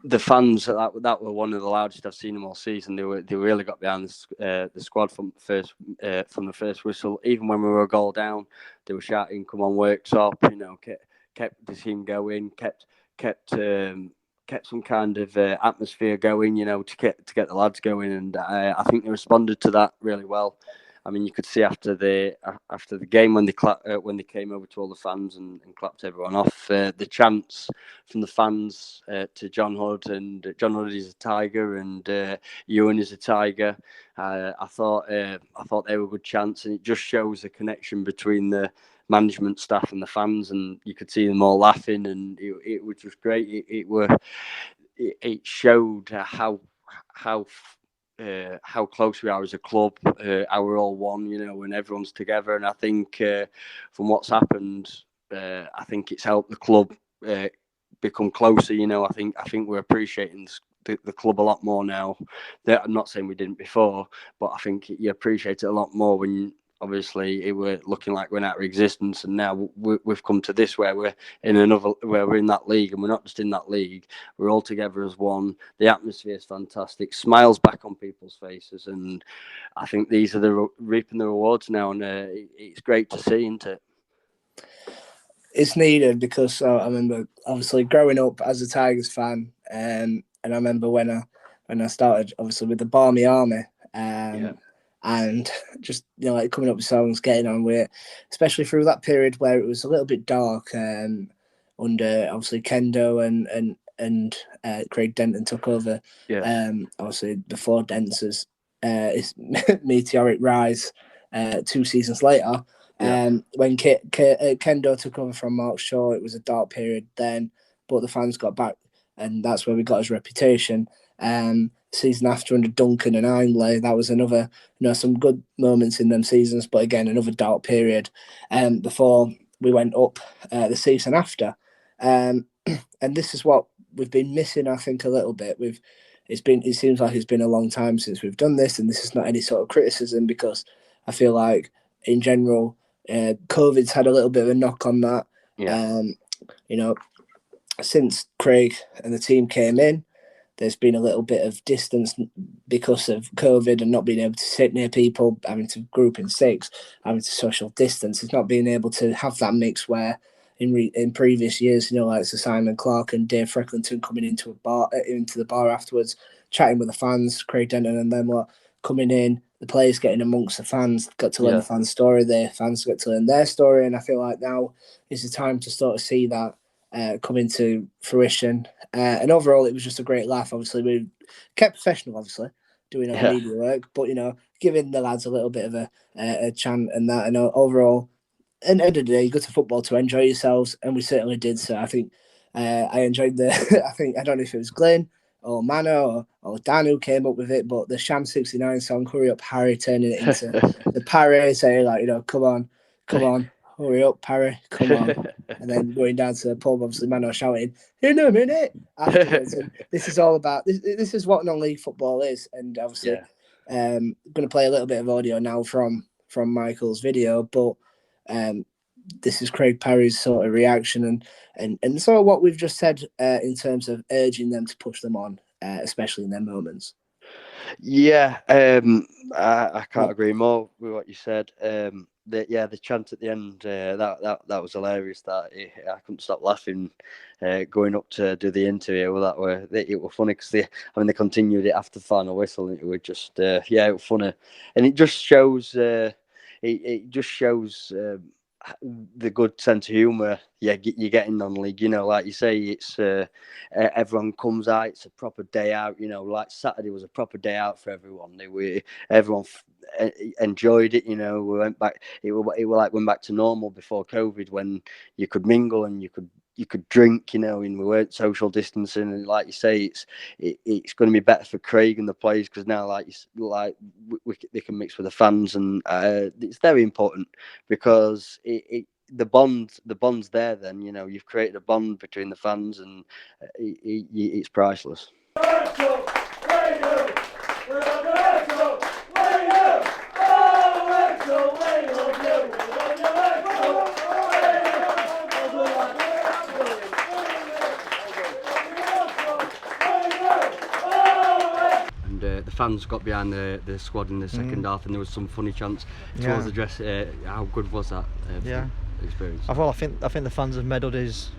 the fans that were one of the loudest I've seen them all season. They really got behind the squad from the first whistle. Even when we were a goal down, they were shouting, "Come on, Worksop!" Kept the team going, kept some kind of atmosphere going, to get the lads going, and I think they responded to that really well. I mean, you could see after the game when they came over to all the fans and clapped everyone off, the chants from the fans to John Hood, and John Hood is a tiger, and Ewan is a tiger. I thought they were good chants, and it just shows the connection between the management staff and the fans, and you could see them all laughing, and it was just great. It showed how close we are as a club, how we're all one, when everyone's together. And I think from what's happened, I think it's helped the club become closer. I think we're appreciating the club a lot more now. I'm not saying we didn't before, but I think you appreciate it a lot more when obviously it were looking like we're out of existence, and now we've come to this where we're in that league, and we're not just in that league, we're all together as one. The atmosphere is fantastic, smiles back on people's faces, and I think these are reaping the rewards now, and it's great to see, isn't it? It's needed because I remember obviously growing up as a Tigers fan, and I remember when I started obviously with the Barmy Army. And just like coming up with songs, getting on with it, especially through that period where it was a little bit dark under obviously Kendo and Craig Denton took over. Obviously before Denton's his meteoric rise 2 seasons later. When Kendo took over from Mark Shaw, it was a dark period then, but the fans got back, and that's where we got his reputation. Season after under Duncan and Hindley, that was another, some good moments in them seasons, but again, another dark period before we went up the season after. And this is what we've been missing, I think, a little bit. It seems like it's been a long time since we've done this, and this is not any sort of criticism because I feel like, in general, COVID's had a little bit of a knock on that. Since Craig and the team came in, there's been a little bit of distance because of COVID and not being able to sit near people, having to group in six, having to social distance. It's not being able to have that mix where in previous years, like Sir Simon Clark and Dave Freckleton coming into the bar afterwards, chatting with the fans, Craig Denton and them coming in, the players getting amongst the fans, got to learn the fans' story, the fans got to learn their story, and I feel like now is the time to sort of see that come into fruition. And overall, it was just a great laugh. Obviously, we kept professional, obviously, doing our media work, but, giving the lads a little bit of a chant and that. And overall, at the end of the day, you go to football to enjoy yourselves, and we certainly did. So I think I enjoyed I don't know if it was Glenn or Mano or Dan who came up with it, but the Sham 69 song, Hurry Up Harry, turning it into the Parry, saying, come on, hurry up, Parry, come on. And then going down to the pub, obviously, Mano shouting, in a minute, afterwards. And this is all about, this is what non-league football is. And obviously, going to play a little bit of audio now from Michael's video, but this is Craig Parry's sort of reaction and sort of what we've just said in terms of urging them to push them on, especially in their moments. Yeah, I can't agree more with what you said. The chant at the end, that was hilarious. That I couldn't stop laughing going up to do the interview. It was funny because they continued it after the final whistle, and it was just it was funny, and it just shows the good sense of humour you get in non-league. You know, like you say, it's everyone comes out. It's a proper day out. You know, like Saturday was a proper day out for everyone. Everyone enjoyed it. You know, we went back. It was like went back to normal before COVID, when you could mingle and you could drink, you know, and we weren't social distancing. And like you say, it's going to be better for Craig and the players, because now, they can mix with the fans, and it's very important, because the bond's there. Then, you know, you've created a bond between the fans, and it's priceless. Fans got behind the squad in the second half, and there was some funny chants towards the dress. How good was that experience? Well, I think the fans have made his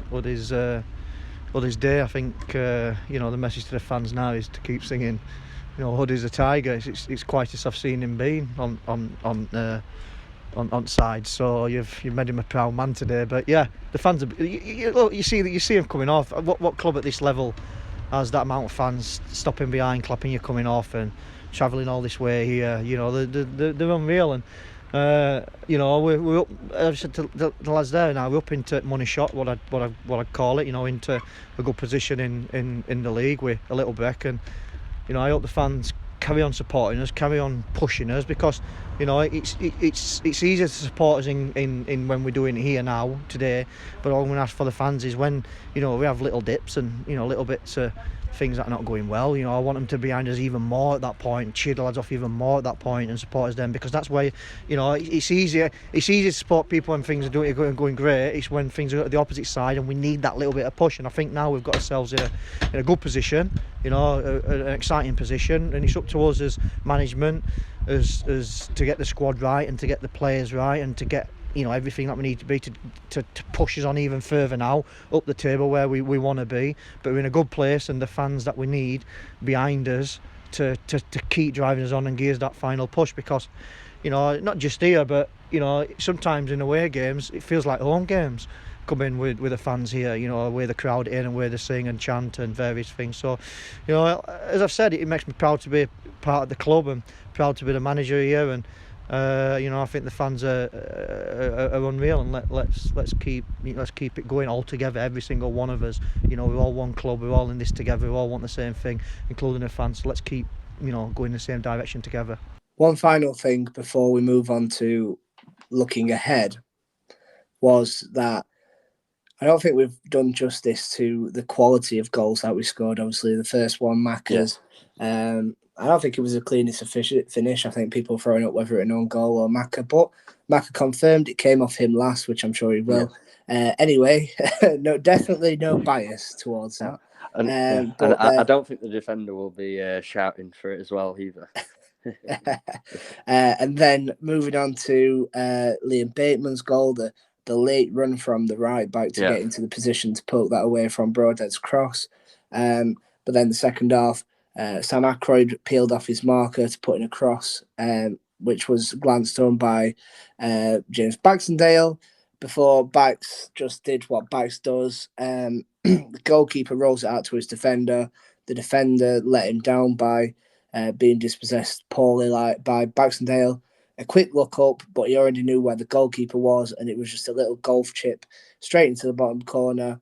day. I think the message to the fans now is to keep singing, you know, Hood is a tiger. It's quite as I've seen him being on side. So you've made him a proud man today. But yeah, the fans are, you see him coming off. What club at this level has that amount of fans stopping behind, clapping you coming off, and travelling all this way here? You know, they're unreal. And we're up, I've said to the lads there now, we're up into money shot, what I'd call it, you know, into a good position in the league with a little break. And you know, I hope the fans carry on supporting us, carry on pushing us, because you know, it's easier to support us in when we're doing it here now today, but all I'm going to ask for the fans is when, you know, we have little dips and, you know, little bits of things that are not going well, you know, I want them to be behind us even more at that point, cheer the lads off even more at that point, and support us then, because that's where, you know, it's easier to support people when things are going great. It's when things are at the opposite side, and we need that little bit of push. And I think now we've got ourselves in a good position, you know, an exciting position, and it's up to us as management as to get the squad right, and to get the players right, and to get, you know, everything that we need to be to push us on even further now up the table where we want to be. But we're in a good place, and the fans that we need behind us to keep driving us on and give us that final push, because, you know, not just here, but, you know, sometimes in away games it feels like home games. Come in with the fans here, you know, where the crowd in and where they sing and chant and various things. So, you know, as I've said, it makes me proud to be part of the club and proud to be the manager here. And you know, I think the fans are unreal, and let's keep it going all together, every single one of us. You know, we're all one club, we're all in this together, we all want the same thing, including the fans. So let's keep, you know, going in the same direction together. One final thing before we move on to looking ahead was that I don't think we've done justice to the quality of goals that we scored. Obviously, the first one, Macca's. Yeah. I don't think it was the cleanest finish. I think people throwing up whether it an own goal or Macca, but Macca confirmed it came off him last, which I'm sure he will. Yeah. Anyway, definitely no bias towards that. I don't think the defender will be shouting for it as well either. And then moving on to Liam Bateman's goal, the late run from the right back to get into the position to poke that away from Broadhead's cross. But then the second half, Sam Akroyd peeled off his marker to put in a cross, which was glanced on by James Baxendale before Bax just did what Bax does. The goalkeeper rolls it out to his defender. The defender let him down by being dispossessed poorly by Baxendale. A quick look up, but he already knew where the goalkeeper was, and it was just a little golf chip straight into the bottom corner,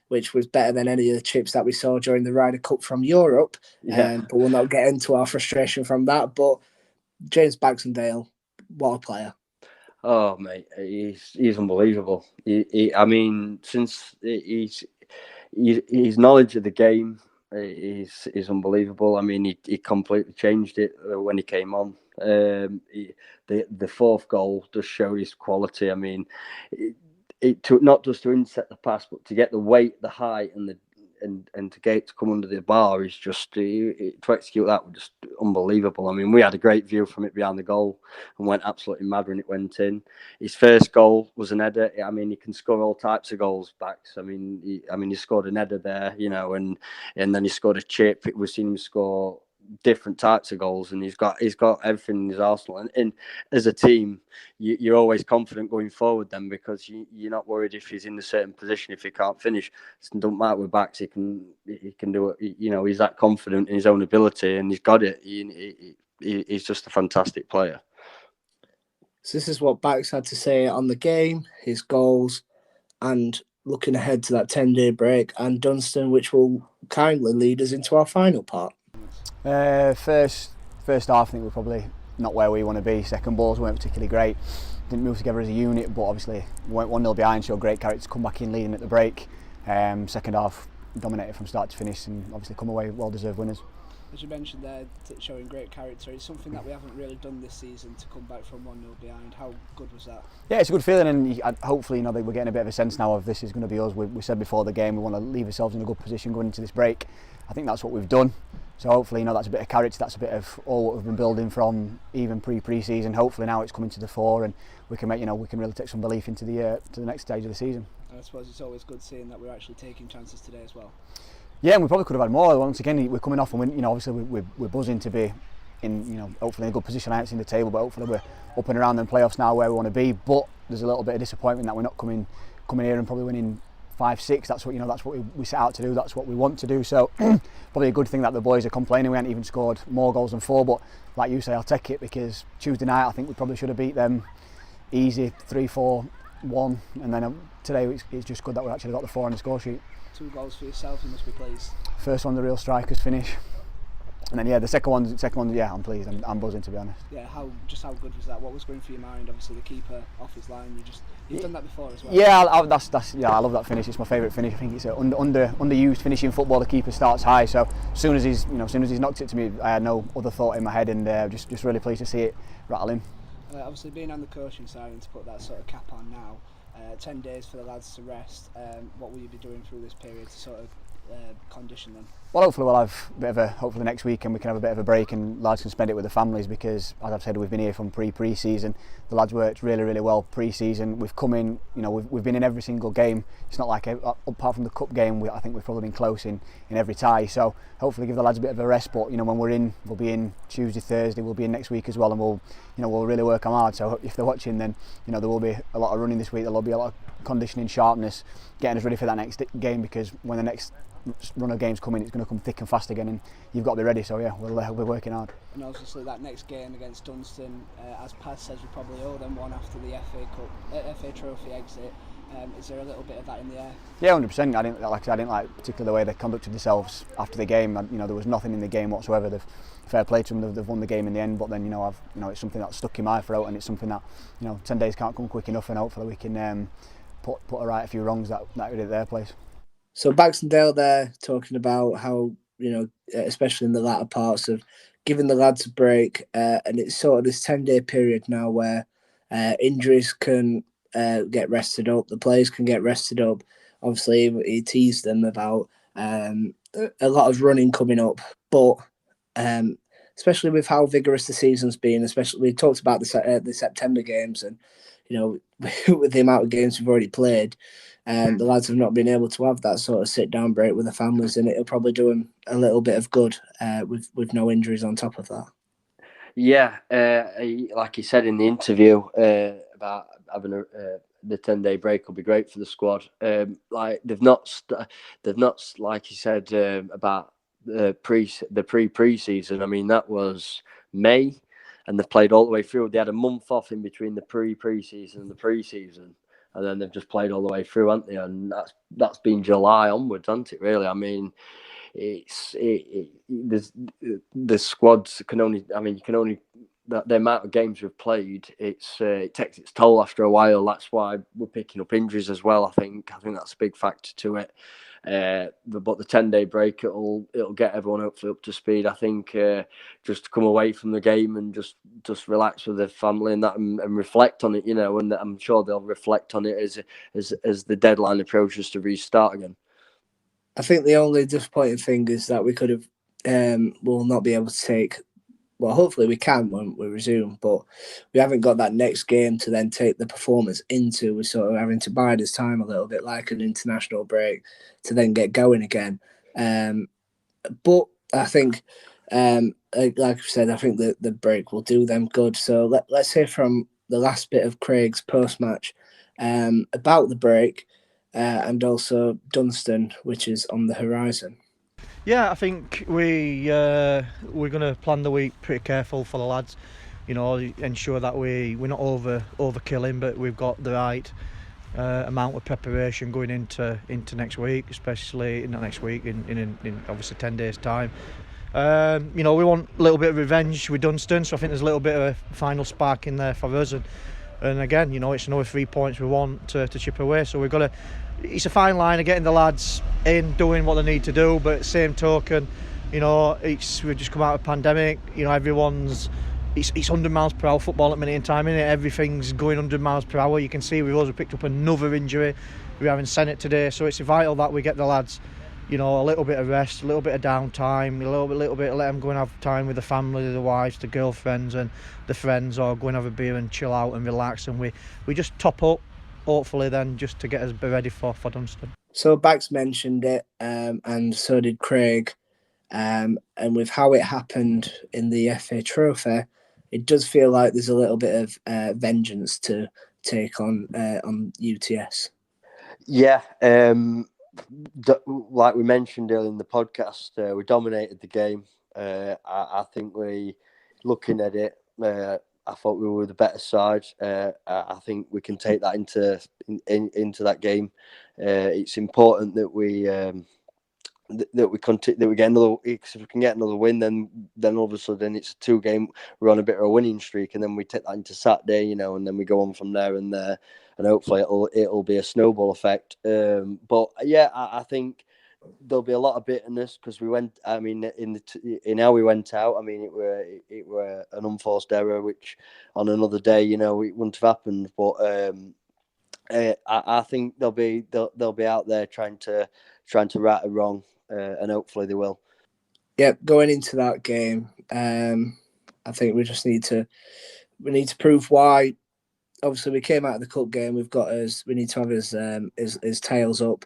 which was better than any of the chips that we saw during the Ryder Cup from Europe. But we'll not get into our frustration from that. But James Baxendale, what a player. Oh mate, he's unbelievable. I mean, since his knowledge of the game is unbelievable. I mean, he completely changed it when he came on. The fourth goal just showed his quality. I mean, it took not just to intercept the pass, but to get the weight, the height, and to get it to come under the bar is just to execute that was just unbelievable. I mean, we had a great view from it behind the goal and went absolutely mad when it went in. His first goal was an header. I mean, he can score all types of goals back. I mean, he scored an header there, and then he scored a chip. We've seen him score different types of goals, and he's got everything in his arsenal. And as a team, you're always confident going forward then, because you're not worried if he's in a certain position if he can't finish. It doesn't matter with backs; he can do it. He's that confident in his own ability, and he's got it. He's just a fantastic player. So this is what Bax had to say on the game, his goals, and looking ahead to that 10-day break and Dunston, which will kindly lead us into our final part. First half, I think we're probably not where we want to be. Second balls weren't particularly great. Didn't move together as a unit, but obviously we went 1-0 behind, showed great character to come back in leading at the break. Second half, dominated from start to finish and obviously come away well-deserved winners. As you mentioned there, showing great character, it's something that we haven't really done this season, to come back from 1-0 behind. How good was that? Yeah, it's a good feeling, and hopefully that we're getting a bit of a sense now of this is going to be us. We said before the game we want to leave ourselves in a good position going into this break. I think that's what we've done. So hopefully, that's a bit of character, that's a bit of all what we've been building from even pre-season. Hopefully now it's coming to the fore, and we can we can really take some belief into the next stage of the season. I suppose it's always good seeing that we're actually taking chances today as well. Yeah, and we probably could have had more. Once again, we're coming off and obviously we're buzzing to be in hopefully in a good position. I haven't seen the table, but hopefully we're up and around the playoffs now where we want to be. But there's a little bit of disappointment that we're not coming here and probably winning 5-6. That's what that's what we set out to do. That's what we want to do. So probably a good thing that the boys are complaining we haven't even scored more goals than 4. But like you say, I'll take it, because Tuesday night I think we probably should have beat them easy 3-4-1, and then today it's just good that we actually got the 4 on the score sheet. 2 goals for yourself, you must be pleased. First one, the real strikers finish, and then the second one, yeah, I'm pleased. I'm buzzing, to be honest. Yeah, how good was that? What was going through your mind? Obviously, the keeper off his line. You've done that before as well. Yeah, I love that finish. It's my favourite finish. I think it's an underused finish in football. The keeper starts high, so as soon as he's knocked it to me, I had no other thought in my head, and just really pleased to see it rattle in. Obviously, being on the coaching side and to put that sort of cap on now. 10 days for the lads to rest. What will you be doing through this period to sort of condition them? Well, hopefully we'll have a bit of hopefully next weekend we can have a bit of a break and lads can spend it with the families, because as I've said, we've been here from pre-season. The lads worked really well pre-season. We've come in, we've been in every single game. It's not like apart from the cup game, I think we've probably been close in every tie. So hopefully give the lads a bit of a rest. But when we're in, we'll be in Tuesday, Thursday. We'll be in next week as well, and we'll really work them hard. So if they're watching, then there will be a lot of running this week. There'll be a lot of conditioning, sharpness, getting us ready for that next game, because when the next run of games come in, it's going to come thick and fast again, and you've got to be ready. So yeah, we'll be working hard. And obviously that next game against Dunston, as Paz says, we probably owe them one after the FA Trophy exit. Is there a little bit of that in the air? Yeah, 100%. I didn't like particularly the way they conducted themselves after the game. There was nothing in the game whatsoever. Fair play to them. They've won the game in the end. But then it's something that's stuck in my throat, and it's something that 10 days can't come quick enough, and hopefully we can put right a few wrongs that we did at their place. So Baxendale there talking about how, especially in the latter parts of giving the lads a break, and it's sort of this 10-day period now where injuries can get rested up, the players can get rested up. Obviously, he teased them about a lot of running coming up, but especially with how vigorous the season's been, especially we talked about the September games, and with the amount of games we've already played, the lads have not been able to have that sort of sit-down break with the families, and it'll probably do them a little bit of good with no injuries on top of that. Yeah, like he said in the interview about having the 10-day break will be great for the squad. Like they've not like he said about the pre-season. I mean, that was May, and they've played all the way through. They had a month off in between the pre-season and the pre-season, and then they've just played all the way through, haven't they? And that's been July onwards, hasn't it? Really, I mean, the squads can only. I mean, you can only the amount of games we've played, it takes its toll after a while. That's why we're picking up injuries as well. I think that's a big factor to it. But the 10-day break, it'll get everyone hopefully up to speed. I think just to come away from the game and just relax with their family and that and reflect on it, and I'm sure they'll reflect on it as the deadline approaches to restart again. I think the only disappointing thing is that we could have will not be able to take. Well, hopefully we can when we resume, but we haven't got that next game to then take the performance into. We're sort of having to bide his time a little bit, like an international break, to then get going again. But I think, like I said, I think that the break will do them good. So let's hear from the last bit of Craig's post-match about the break and also Dunston, which is on the horizon. Yeah, I think we're going to plan the week pretty careful for the lads. Ensure that we're not overkilling, but we've got the right amount of preparation going into next week, especially in obviously 10 days' time. We want a little bit of revenge with Dunston, so I think there's a little bit of a final spark in there for us. And again, it's another 3 points we want to chip away. So we've got to. It's a fine line of getting the lads in, doing what they need to do, but same token, we've just come out of a pandemic. Everyone's it's 100 miles per hour football at minute in time, innit? Everything's going 100 miles per hour. You can see we've also picked up another injury. We haven't sent it today, so it's vital that we get the lads, a little bit of rest, a little bit of downtime, a little bit let them go and have time with the family, the wives, the girlfriends, and the friends, or go and have a beer and chill out and relax. And we just top up. Hopefully then just to get us ready for Dunston. So Bax mentioned it and so did Craig, and with how it happened in the FA Trophy, it does feel like there's a little bit of vengeance to take on UTS. Yeah, like we mentioned earlier in the podcast, we dominated the game. I think looking at it, I thought we were the better side. I think we can take that into that game. It's important that we get another. Because if we can get another win, then all of a sudden it's a 2-game. We're on a bit of a winning streak, and then we take that into Saturday, and then we go on from there, and hopefully it'll be a snowball effect. But yeah, I think there'll be a lot of bitterness because we went. I mean, in how we went out. I mean, it were an unforced error, which on another day, it wouldn't have happened. But I think they'll be out there trying to right a wrong, and hopefully they will. Yeah, going into that game, I think we just need to prove why. Obviously, we came out of the cup game. We need to have his tails up.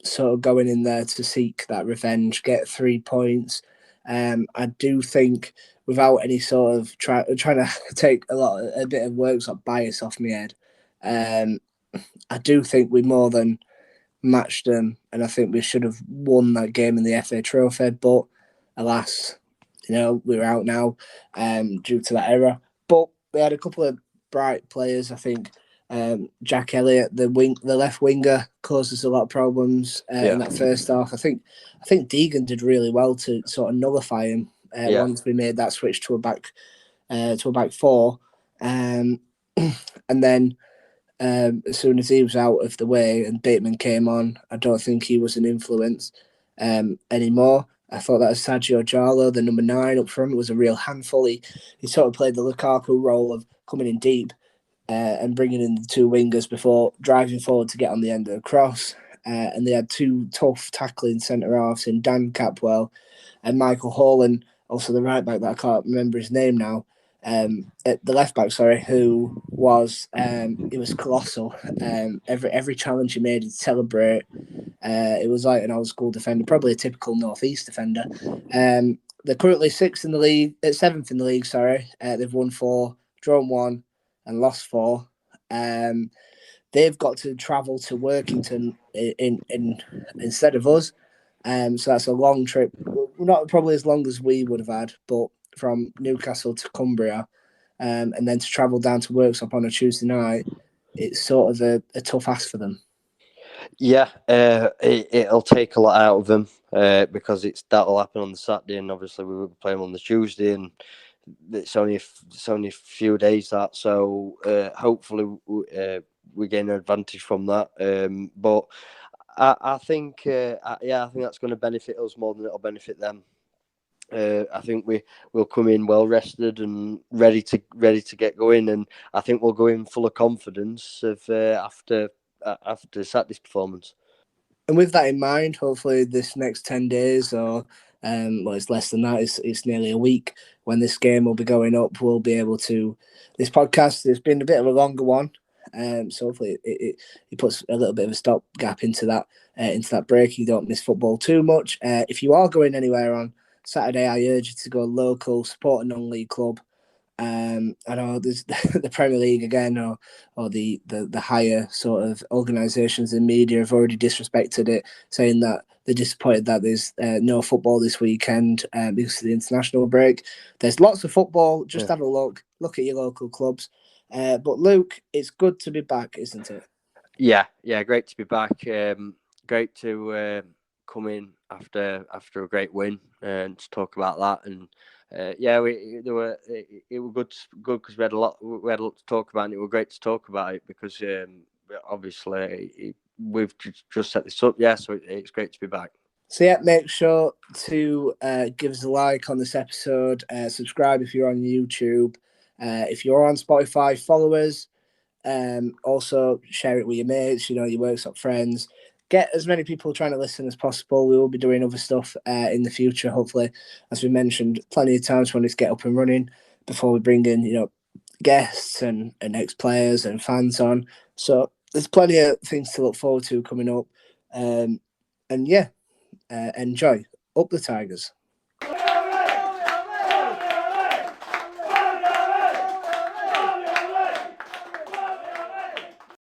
Sort of going in there to seek that revenge, get 3 points. I do think without any sort of trying to take a bit of Worksop bias off my head, I do think we more than matched them, and I think we should have won that game in the FA Trophy. But alas, we're out now due to that error. But we had a couple of bright players, I think. Jack Elliott, the left winger, caused us a lot of problems in that first half. I think Deegan did really well to sort of nullify him once we made that switch to a back four, and then as soon as he was out of the way and Bateman came on, I don't think he was an influence anymore. I thought that Sergio Giallo, the number 9 up front, was a real handful. He sort of played the Lukaku role of coming in deep and bringing in the 2 wingers before driving forward to get on the end of the cross. And they had 2 tough tackling centre-halves in Dan Capwell and Michael Holland, also the right-back that I can't remember his name now, the left-back, who was he was colossal. Every challenge he made, he'd celebrate. It was like an old-school defender, probably a typical North East defender. They're currently 7th in the league, they've won 4, drawn 1, and lost 4. They've got to travel to Workington in instead of us. So that's a long trip. Not probably as long as we would have had, but from Newcastle to Cumbria, and then to travel down to Worksop on a Tuesday night, it's sort of a tough ask for them. Yeah, it'll take a lot out of them because that'll happen on the Saturday, and obviously we will play them on the Tuesday, and it's only a few days that, so hopefully we gain an advantage from that. But I think I think that's going to benefit us more than it'll benefit them. I think we'll come in well rested and ready to get going, and I think we'll go in full of confidence after Saturday's performance. And with that in mind, hopefully this next 10 days or it's less than that, it's nearly a week when this game will be going up, we'll be able to, this podcast has been a bit of a longer one, so hopefully it puts a little bit of a stop gap into that break. You don't miss football too much. If you are going anywhere on Saturday, I urge you to go local, support a non-league club. I know there's the Premier League again, or the higher sort of organisations in media have already disrespected it, saying that they're disappointed that there's no football this weekend because of the international break. There's lots of football. Just have a look at your local clubs. But Luke, it's good to be back, isn't it? Yeah, great to be back. Great to come in after a great win and to talk about that. And it was good because we had a lot to talk about, and it was great to talk about it because obviously we've just set this up. Yeah, so it's great to be back. So yeah, make sure to give us a like on this episode. Subscribe if you're on YouTube. If you're on Spotify, follow us. Also share it with your mates, your Worksop friends. Get as many people trying to listen as possible. We will be doing other stuff in the future, hopefully. As we mentioned, plenty of times when it's get up and running before we bring in, guests and ex-players and fans on. So there's plenty of things to look forward to coming up. Enjoy. Up the Tigers.